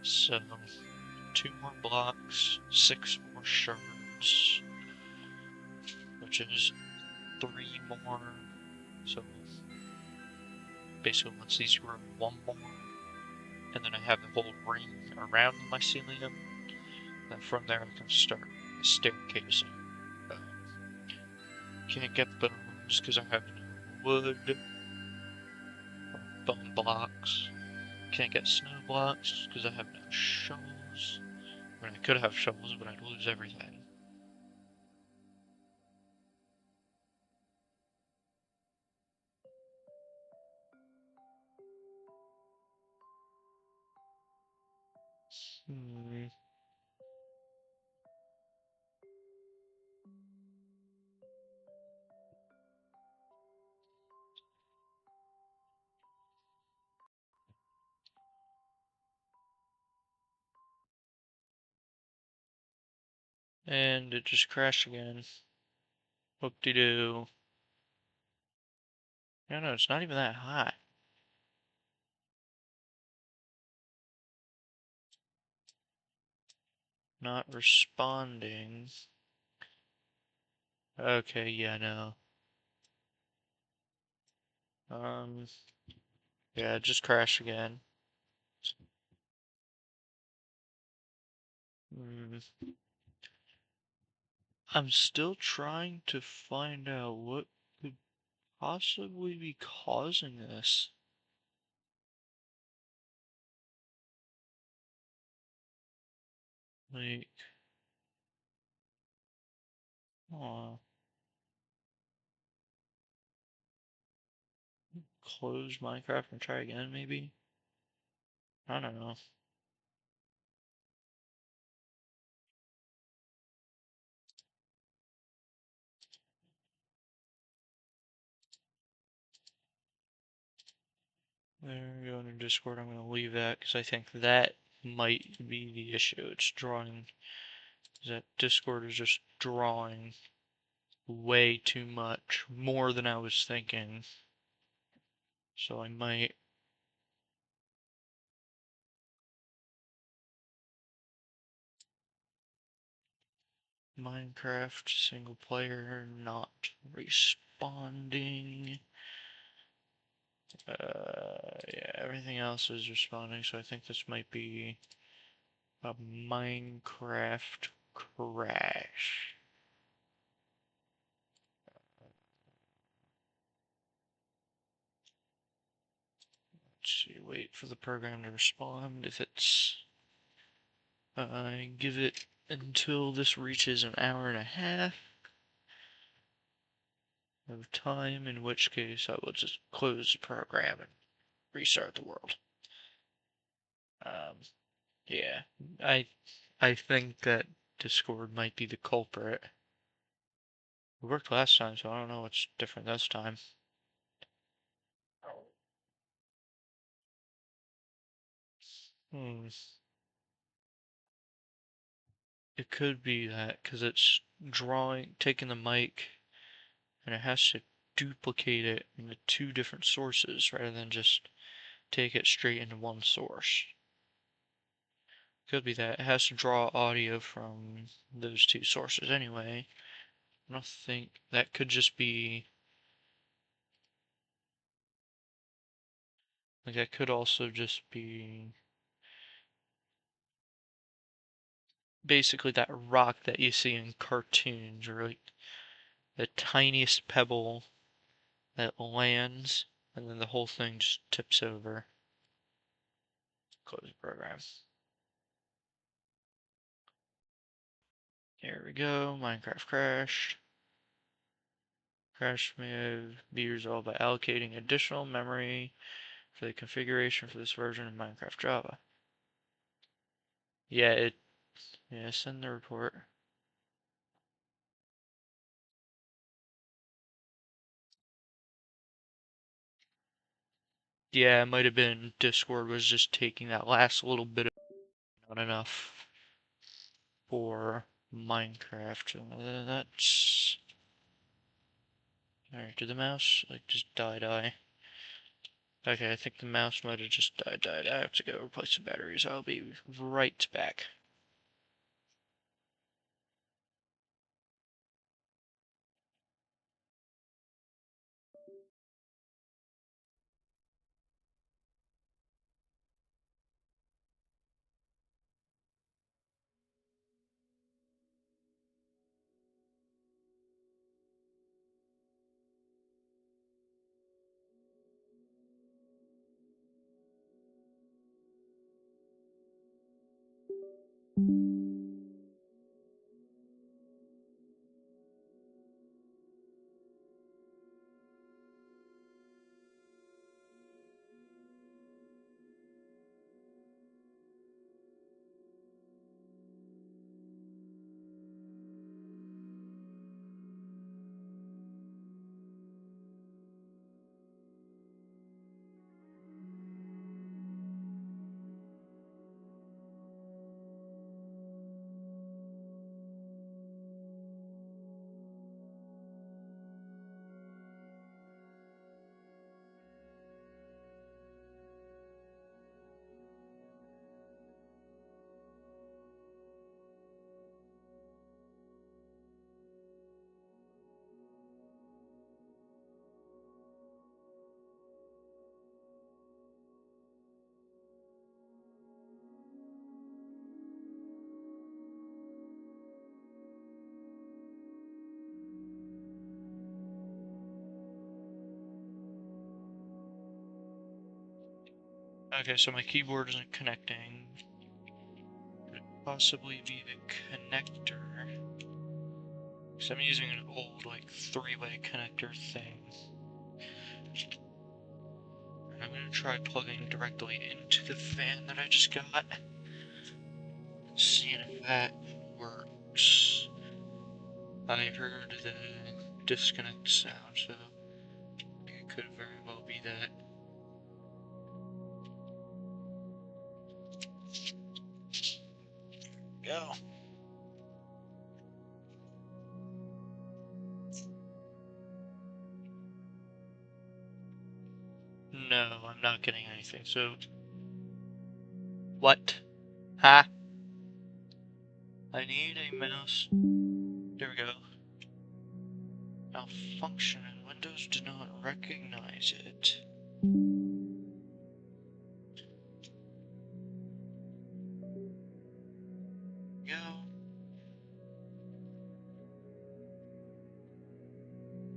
So, 2 more blocks, 6 more shards, which is 3 more, so basically once these grow one more, and then I have the whole ring around the mycelium, then from there I can start the staircasing. Can't get bones because I have no wood or bone blocks. Can't get snow blocks because I have no shovels. I mean, I could have shovels, but I'd lose everything. Hmm. And it just crashed again. Whoop-de-doo. No, it's not even that high. Not responding. Okay, yeah, no. Yeah, it just crashed again. Hmm. I'm still trying to find out what could possibly be causing this. Like, aw, close Minecraft and try again, maybe? I don't know. There we go in Discord. I'm gonna leave that because I think that might be the issue. It's drawing, that Discord is just drawing way too much, more than I was thinking. So I might Minecraft single player not responding. Yeah, everything else is responding, so I think this might be a Minecraft crash. Let's see, wait for the program to respond. If it's, give it until this reaches an hour and a half of time, in which case I will just close the program and restart the world. Um, yeah, I I think that Discord might be the culprit. It worked last time, so I don't know what's different this time. Hmm. It could be that because it's taking the mic, and it has to duplicate it into two different sources rather than just take it straight into one source. Could be that it has to draw audio from those two sources anyway. I don't think that could just be like that could also just be basically that rock that you see in cartoons, or like the tiniest pebble that lands and then the whole thing just tips over. Close the program. Here we go. Minecraft crashed. Crash may be resolved by allocating additional memory for the configuration for this version of Minecraft Java. Yeah, send the report. Yeah, it might have been Discord was just taking that last little bit of not enough for Minecraft. That's alright. Did the mouse like just die? Okay, I think the mouse might have just died. I have to go replace the batteries. I'll be right back. Okay, so my keyboard isn't connecting. Could it possibly be the connector? Because I'm using an old, like, three-way connector thing. And I'm gonna try plugging directly into the fan that I just got. Seeing if that works. I heard the disconnect sound, so it could very well be that. Go. No, I'm not getting anything, so... What? Ha! I need a mouse. There we go. Malfunction and Windows do not recognize it. Go.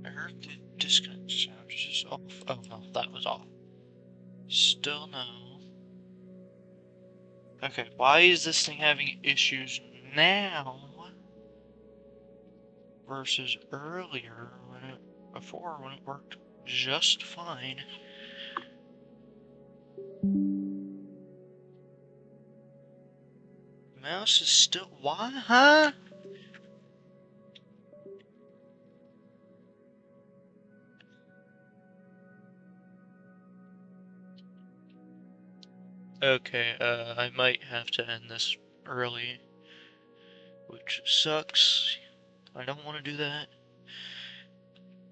I heard the disconnect sound. Is this off? Oh no, that was off. Still no. Okay, why is this thing having issues now versus earlier before when it worked just fine? Mouse is still why? Huh? Okay, I might have to end this early, which sucks. I don't want to do that.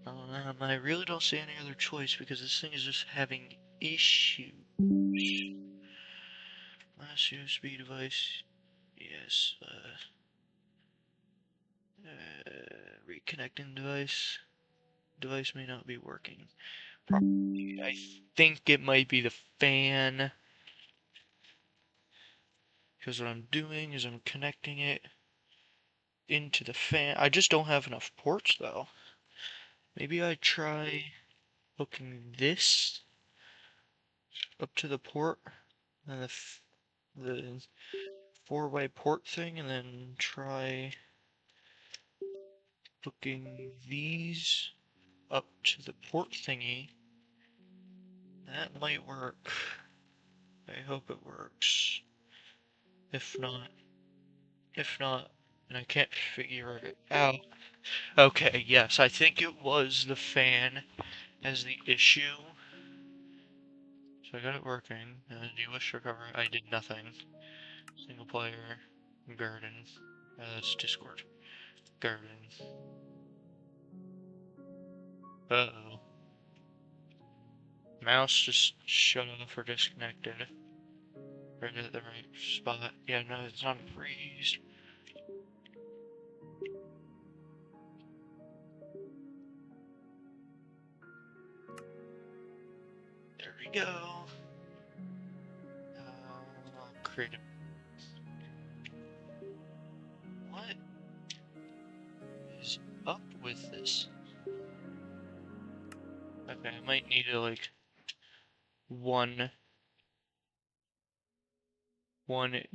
I really don't see any other choice because this thing is just having issues. Last USB device, yes. Reconnecting device. Device may not be working. Probably, I think it might be the fan. Because what I'm doing is I'm connecting it into the fan. I just don't have enough ports though. Maybe I try hooking this up to the port and the four-way port thing, and then try hooking these up to the port thingy. That might work. I hope it works. If not, and I can't figure it out. Okay, yes, I think it was the fan as the issue. So I got it working. Delist recover. I did nothing. Single player. Garden. That's Discord. Garden. Uh-oh. Mouse just shut off or disconnected. Right at the right spot. Yeah, no, it's not freeze. There we go. I'll create a... What is up with this? Okay, I might need to, like, one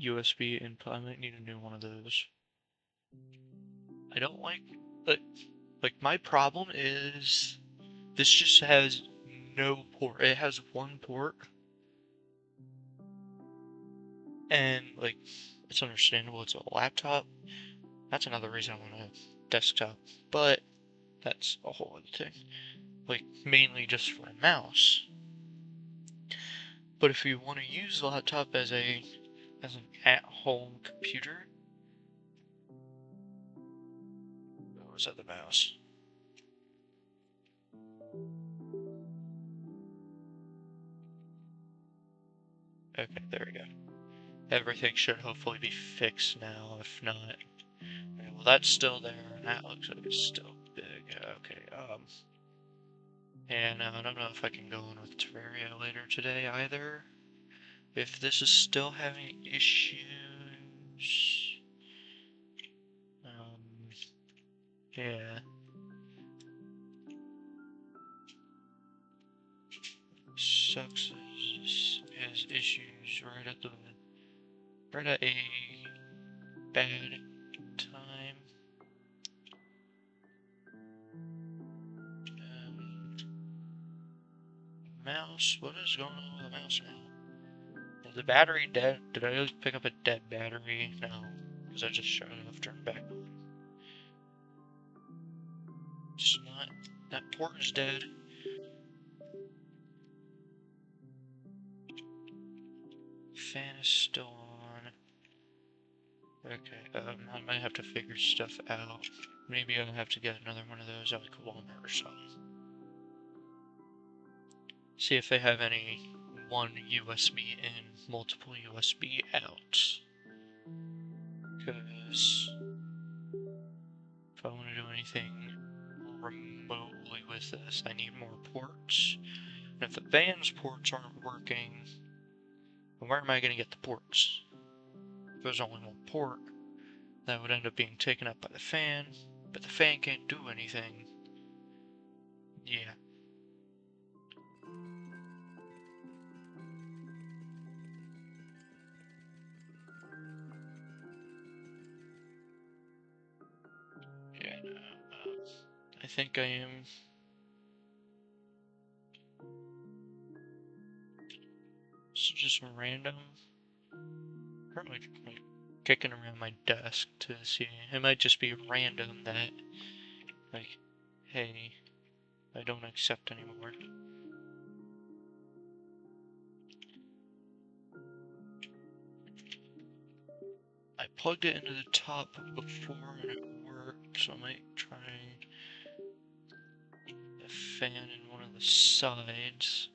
USB input. I might need a new one of those. I don't like my problem is this just has no port. It has one port. And like it's understandable it's a laptop. That's another reason I want a desktop. But that's a whole other thing. Like mainly just for a mouse. But if you want to use the laptop as an at-home computer, where was that the mouse? Okay, there we go. Everything should hopefully be fixed now, if not. Okay, well, that's still there, and that looks like it's still big. Okay, and I don't know if I can go on with Terraria later today either. If this is still having issues... yeah. Sucks is has issues right at a bad time. Mouse, what is going on with the mouse now? Is the battery dead? Did I really pick up a dead battery? No, because I just shut it off, turned back on. It's not. That port is dead. Fan is still on. Okay, I might have to figure stuff out. Maybe I'll have to get another one of those at like Walmart or something. See if they have any one USB in, multiple USB out. Because if I want to do anything remotely with this, I need more ports. And if the fan's ports aren't working, then where am I going to get the ports? If there's only one port, that would end up being taken up by the fan, but the fan can't do anything. Yeah. Yeah, I think I am. This is just random. Probably like kicking around my desk to see. It might just be random that, like, hey, I don't accept anymore. I plugged it into the top before and it worked, so I might try the fan in one of the sides.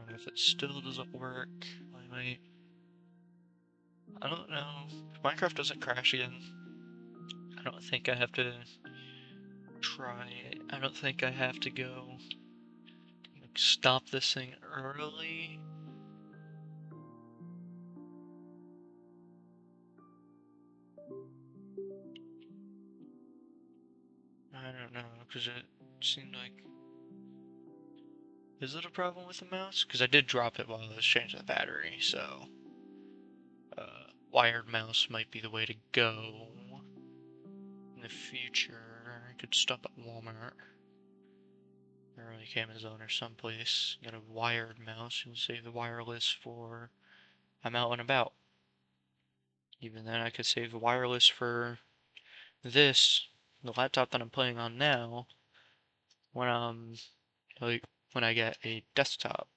If it still doesn't work, I might. I don't know. If Minecraft doesn't crash again, I don't think I have to try it. I don't think I have to go like, stop this thing early. I don't know, because it seemed like... Is it a problem with the mouse? Because I did drop it while I was changing the battery, so... wired mouse might be the way to go in the future. I could stop at Walmart or like Amazon or someplace, get a wired mouse and save the wireless for I'm out and about. Even then I could save the wireless for this, the laptop that I'm playing on now, when like when I get a desktop.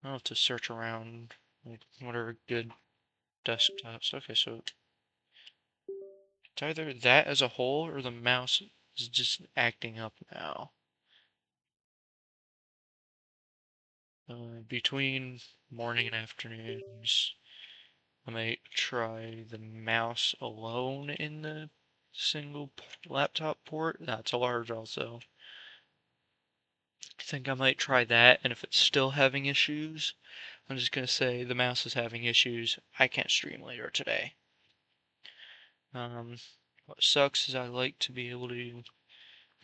I'll have to search around like what are good desktops. Okay, so it's either that as a whole or the mouse is just acting up now. Between morning and afternoons, I might try the mouse alone in the single laptop port. That's a large also. I think I might try that, and if it's still having issues, I'm just gonna say the mouse is having issues. I can't stream later today. What sucks is I like to be able to, you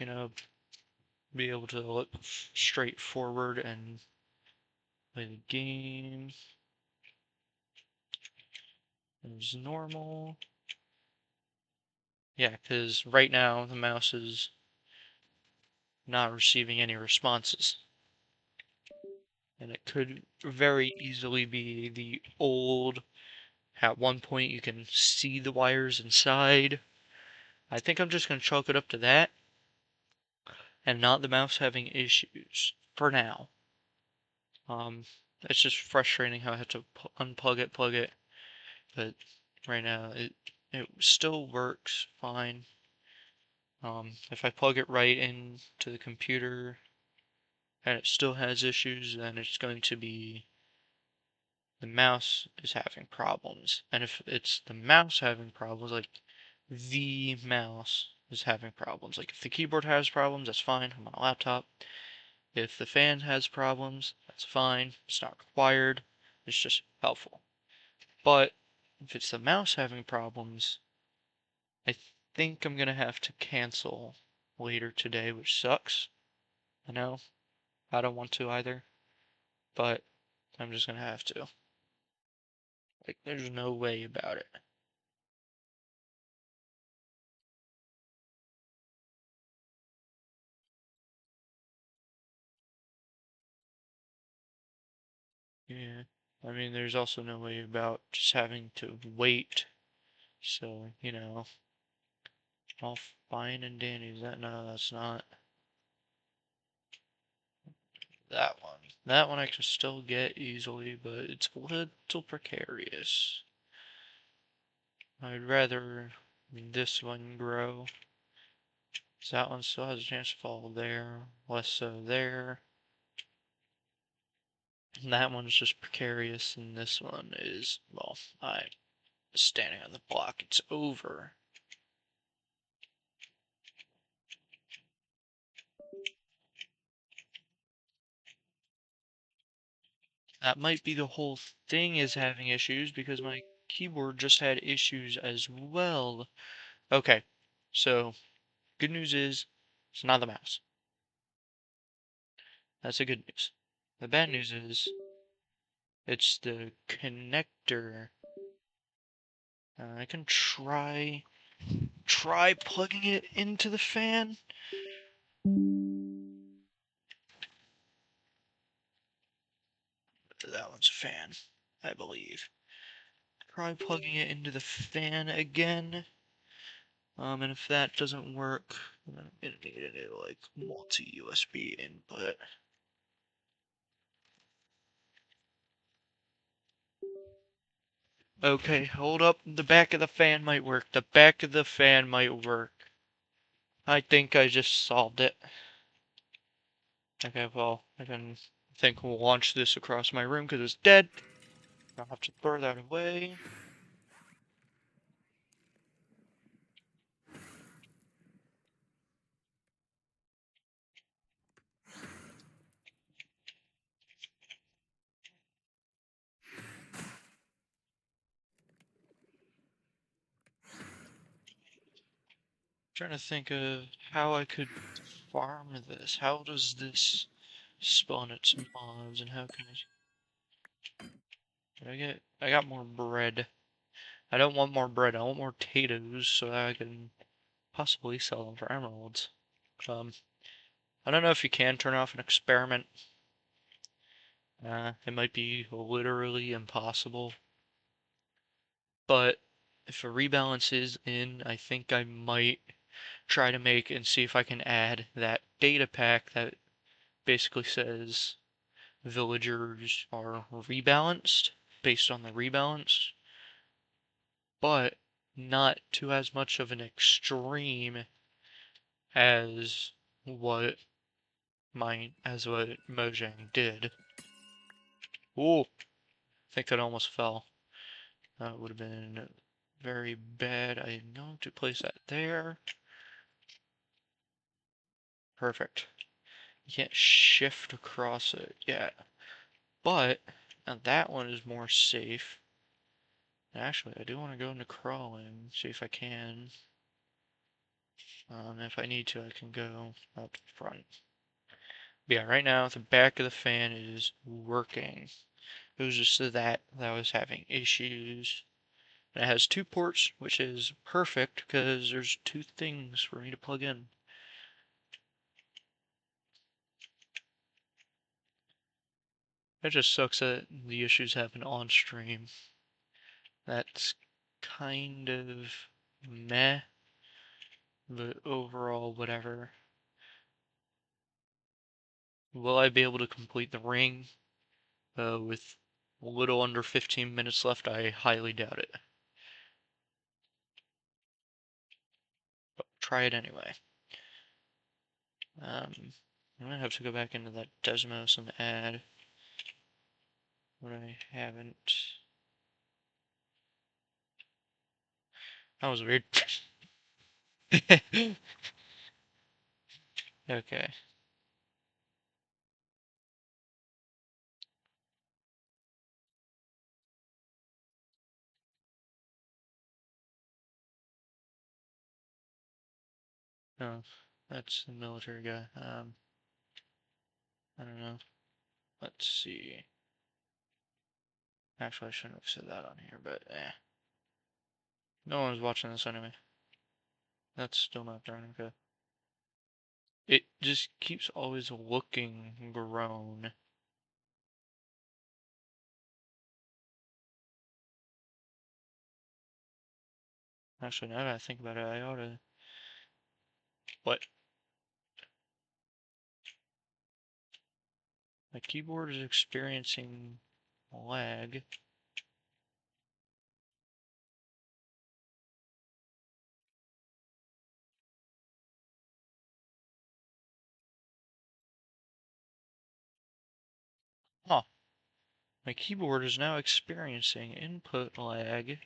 know, be able to look straight forward and play the game as normal. Yeah, because right now the mouse is not receiving any responses. And it could very easily be the old, at one point you can see the wires inside. I think I'm just going to chalk it up to that, and not the mouse having issues, for now. It's just frustrating how I have to unplug it, plug it, but right now it still works fine. If I plug it right into the computer and it still has issues, then it's going to be the mouse is having problems. And if it's the mouse having problems, like the mouse is having problems, like if the keyboard has problems, that's fine. I'm on a laptop. If the fan has problems, that's fine. It's not required. It's just helpful. But if it's the mouse having problems, I think I'm gonna have to cancel later today, which sucks. I know. I don't want to either, but I'm just gonna have to. Like, there's no way about it. Yeah. I mean, there's also no way about just having to wait. So, all fine and dandy. Is that? No, that's not that one. That one I can still get easily, but it's a little precarious. I'd rather this one grow. So that one still has a chance to fall there, less so there. And that one's just precarious, and this one is, well, I'm standing on the block. It's over. That might be the whole thing is having issues because my keyboard just had issues as well. Okay, so good news is it's not the mouse. That's the good news. The bad news is it's the connector. I can try plugging it into the fan. That one's a fan, I believe. Try plugging it into the fan again. And if that doesn't work, then I'm gonna need a new, like, multi-USB input. Okay, hold up. The back of the fan might work. The back of the fan might work. I think I just solved it. Okay, well, I think we'll launch this across my room because it's dead. I'll have to throw that away. Trying to think of how I could farm this. How does this spawn its mobs and how can I got more bread. I don't want more bread, I want more potatoes so that I can possibly sell them for emeralds. Um, I don't know if you can turn off an experiment. It might be literally impossible. But if a rebalance is in, I think I might try to make and see if I can add that data pack that basically says villagers are rebalanced based on the rebalance, but not to as much of an extreme as what what Mojang did. Ooh, I think that almost fell. That would have been very bad. I'm going to place that there. Perfect. You can't shift across it yet. But now that one is more safe. Actually, I do want to go into crawling, see if I can. If I need to, I can go up front. But yeah, right now the back of the fan is working. It was just that was having issues. And it has two ports, which is perfect because there's two things for me to plug in. It just sucks that the issues happen on stream. That's kind of meh, but overall, whatever. Will I be able to complete the ring with a little under 15 minutes left? I highly doubt it. But try it anyway. I'm gonna have to go back into that Desmos and add what I haven't. That was weird. Okay. Oh, that's the military guy. I don't know. Let's see. Actually, I shouldn't have said that on here, but eh. No one's watching this anyway. That's still not done, okay. It just keeps always looking grown. Actually, now that I think about it, I oughta... What? My keyboard is experiencing lag. Huh. My keyboard is now experiencing input lag,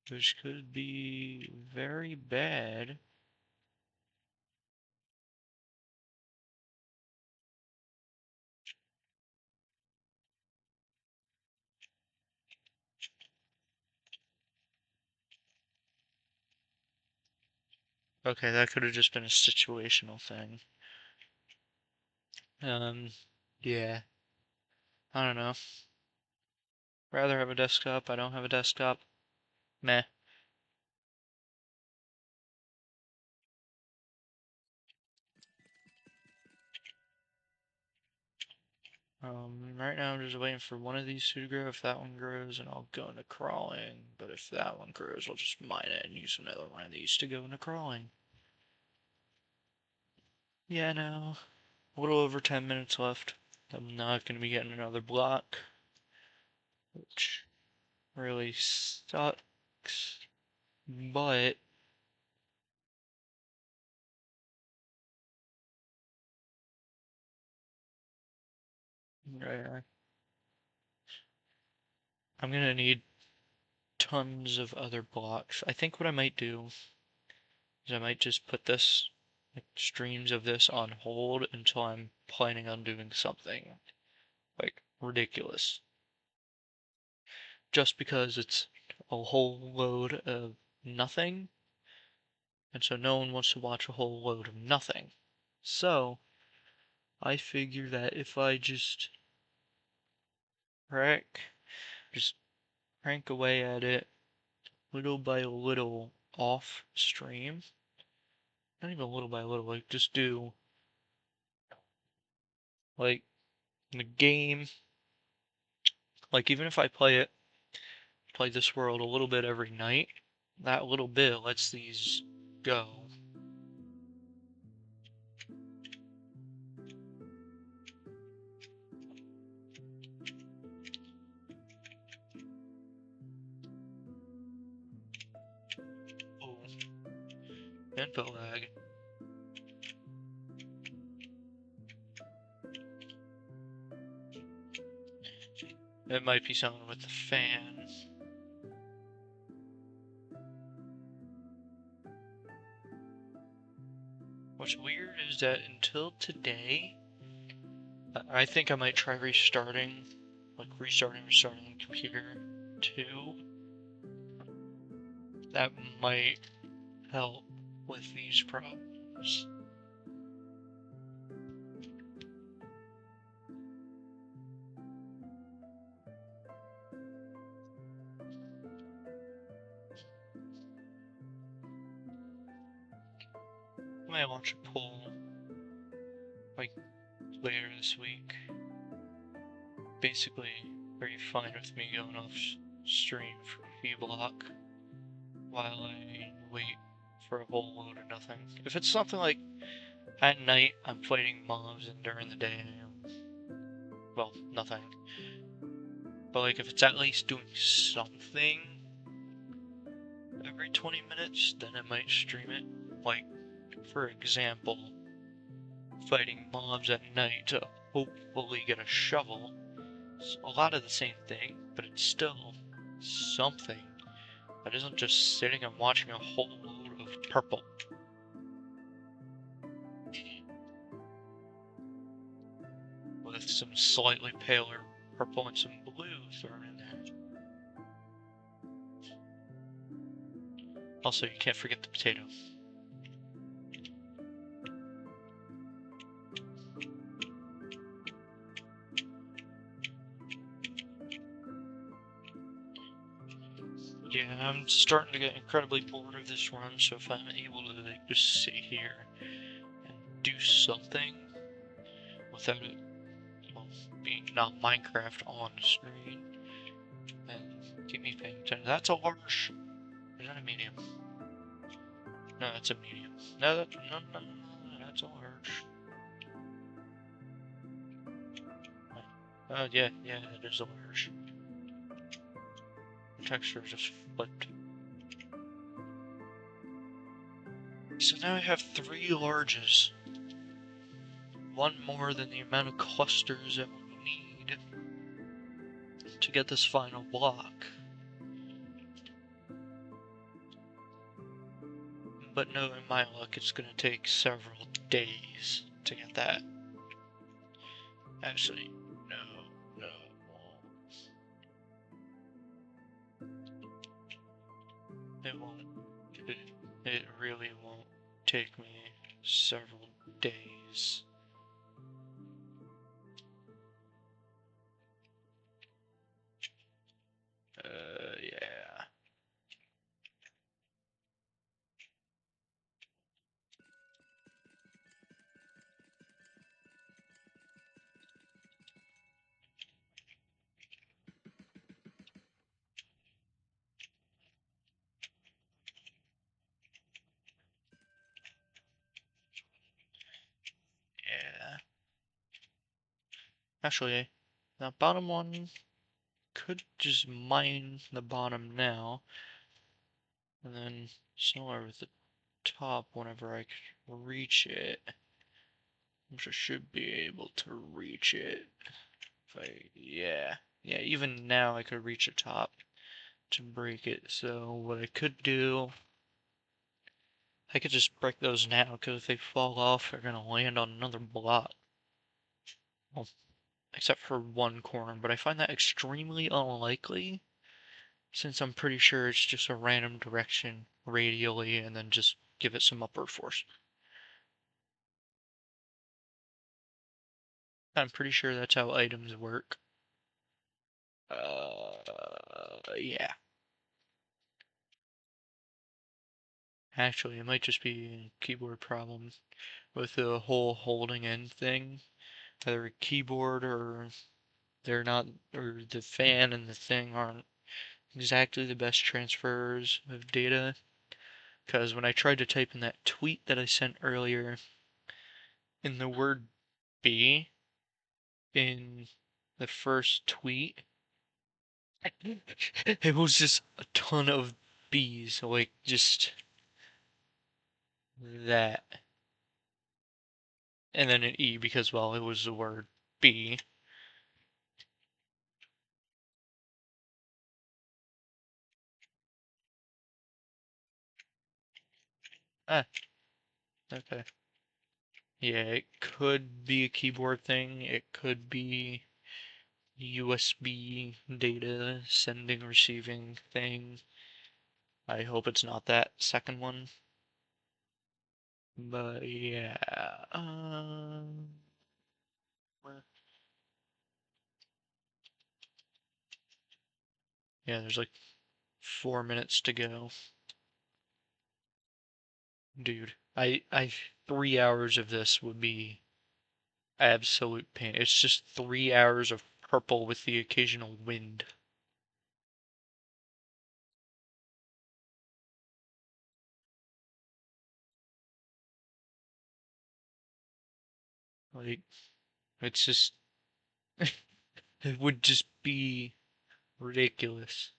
which could be very bad. Okay, that could have just been a situational thing. Yeah. I don't know. Rather have a desktop. I don't have a desktop. Meh. Right now I'm just waiting for one of these to grow. If that one grows, and I'll go into crawling. But if that one grows, I'll just mine it and use another one of these to go into crawling. Yeah, no. A little over 10 minutes left. I'm not going to be getting another block, which really sucks. But uh, I'm going to need tons of other blocks. I think what I might do is I might just put this, like, streams of this on hold until I'm planning on doing something, like, ridiculous. Just because it's a whole load of nothing, and so no one wants to watch a whole load of nothing. So, I figure that if I just crack, just crank away at it little by little off stream, not even little by little, like just do, like, the game, like even if I play this world a little bit every night, that little bit lets these go. Oh, input lag. It might be something with the fan. What's weird is that until today, I think I might try restarting, like restarting the computer too. That might help with these problems. I might launch a poll, like, later this week. Basically, are you fine with me going off stream for fewblock while I wait for a whole load of nothing? If it's something like at night I'm fighting mobs and during the day well, nothing. But like if it's at least doing something every 20 minutes, then I might stream it. Like, for example, fighting mobs at night to hopefully get a shovel. It's a lot of the same thing, but it's still something that isn't just sitting and watching a whole load of purple. With some slightly paler purple and some blue thrown in there. Also, you can't forget the potato. Yeah, I'm starting to get incredibly bored of this run, so if I'm able to like, just sit here and do something without it, well, being not Minecraft on the screen, then keep me paying attention. That's a large. Is that a medium? No, that's a medium. No, no, that's a large. Oh, yeah, it is a large. The texture just flipped. So now I have 3 larges. One more than the amount of clusters that we need to get this final block. But knowing my luck, it's gonna take several days to get that. Actually, no, it won't. It won't. It really won't take me several days. Yeah. Yeah. Actually, the bottom one could just mine the bottom now, and then similar with the top whenever I reach it, which I should be able to reach it. Yeah, even now I could reach the top to break it. So what I could do, I could just break those now, because if they fall off, they're gonna land on another block. Well, except for one corner, but I find that extremely unlikely, since I'm pretty sure it's just a random direction radially, and then just give it some upward force. I'm pretty sure that's how items work. Yeah. Actually, it might just be a keyboard problem with the whole holding in thing. Either a keyboard or they're not, or the fan and the thing aren't exactly the best transfers of data. Because when I tried to type in that tweet that I sent earlier, in the word B in the first tweet, it was just a ton of B's, like just that. And then an E because, well, it was the word B. Ah, okay. Yeah, it could be a keyboard thing. It could be USB data sending, receiving thing. I hope it's not that second one. But yeah, yeah, there's like 4 minutes to go. Dude, I 3 hours of this would be absolute pain. It's just 3 hours of purple with the occasional wind. Like, it's just, it would just be ridiculous.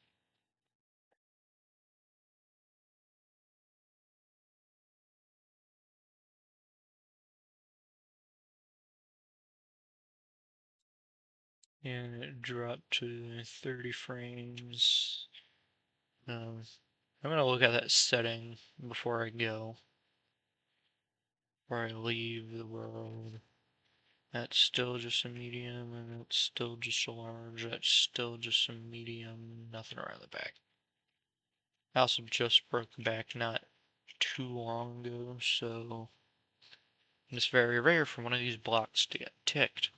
And it dropped to 30 frames. I'm gonna look at that setting before I go. Before I leave the world. That's still just a medium, and that's still just a large, that's still just a medium, nothing around the back. I also just broke the back not too long ago, so it's very rare for one of these blocks to get ticked.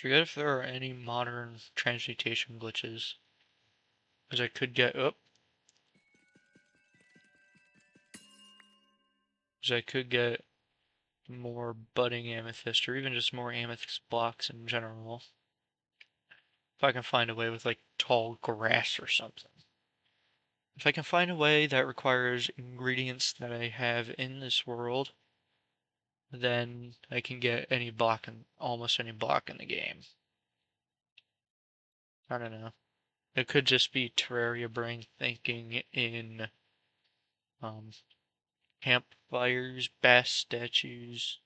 Forget if there are any modern transmutation glitches. Because I could get up. Because I could get more budding amethyst, or even just more amethyst blocks in general. If I can find a way with like tall grass or something. If I can find a way that requires ingredients that I have in this world, then I can get any block in almost any block in the game. I don't know. It could just be Terraria brain thinking in um, campfires, bass statues.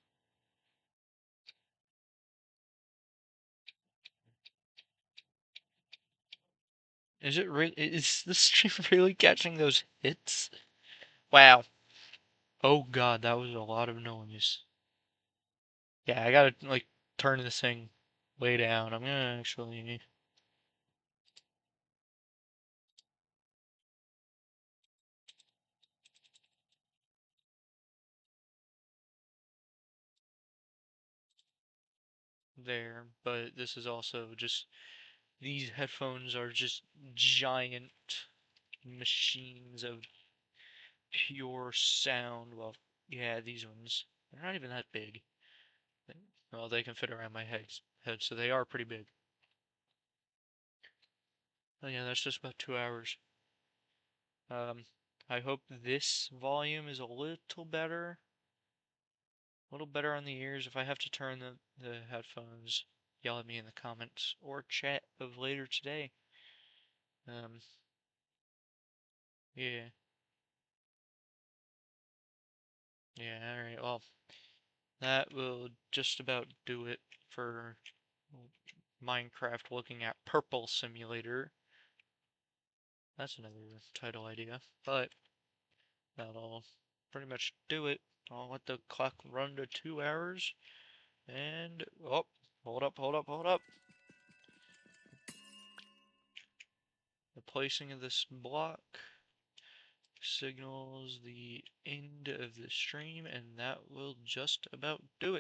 Is it really? Is the stream really catching those hits? Wow. Oh god, that was a lot of noise. Yeah, I gotta like turn this thing way down. I'm gonna actually. There, but this is also just these headphones are just giant machines of pure sound. Well, yeah, these ones. They're not even that big. Well, they can fit around my head, so they are pretty big. Oh yeah, that's just about 2 hours. Um, I hope this volume is a little better. A little better on the ears. If I have to turn the headphones, yell at me in the comments or chat of later today. Um, yeah. Yeah, alright, well, that will just about do it for Minecraft looking at Purple Simulator. That's another title idea, but that'll pretty much do it. I'll let the clock run to 2 hours, and, oh, hold up, hold up, hold up. The placing of this block signals the end of the stream, and that will just about do it.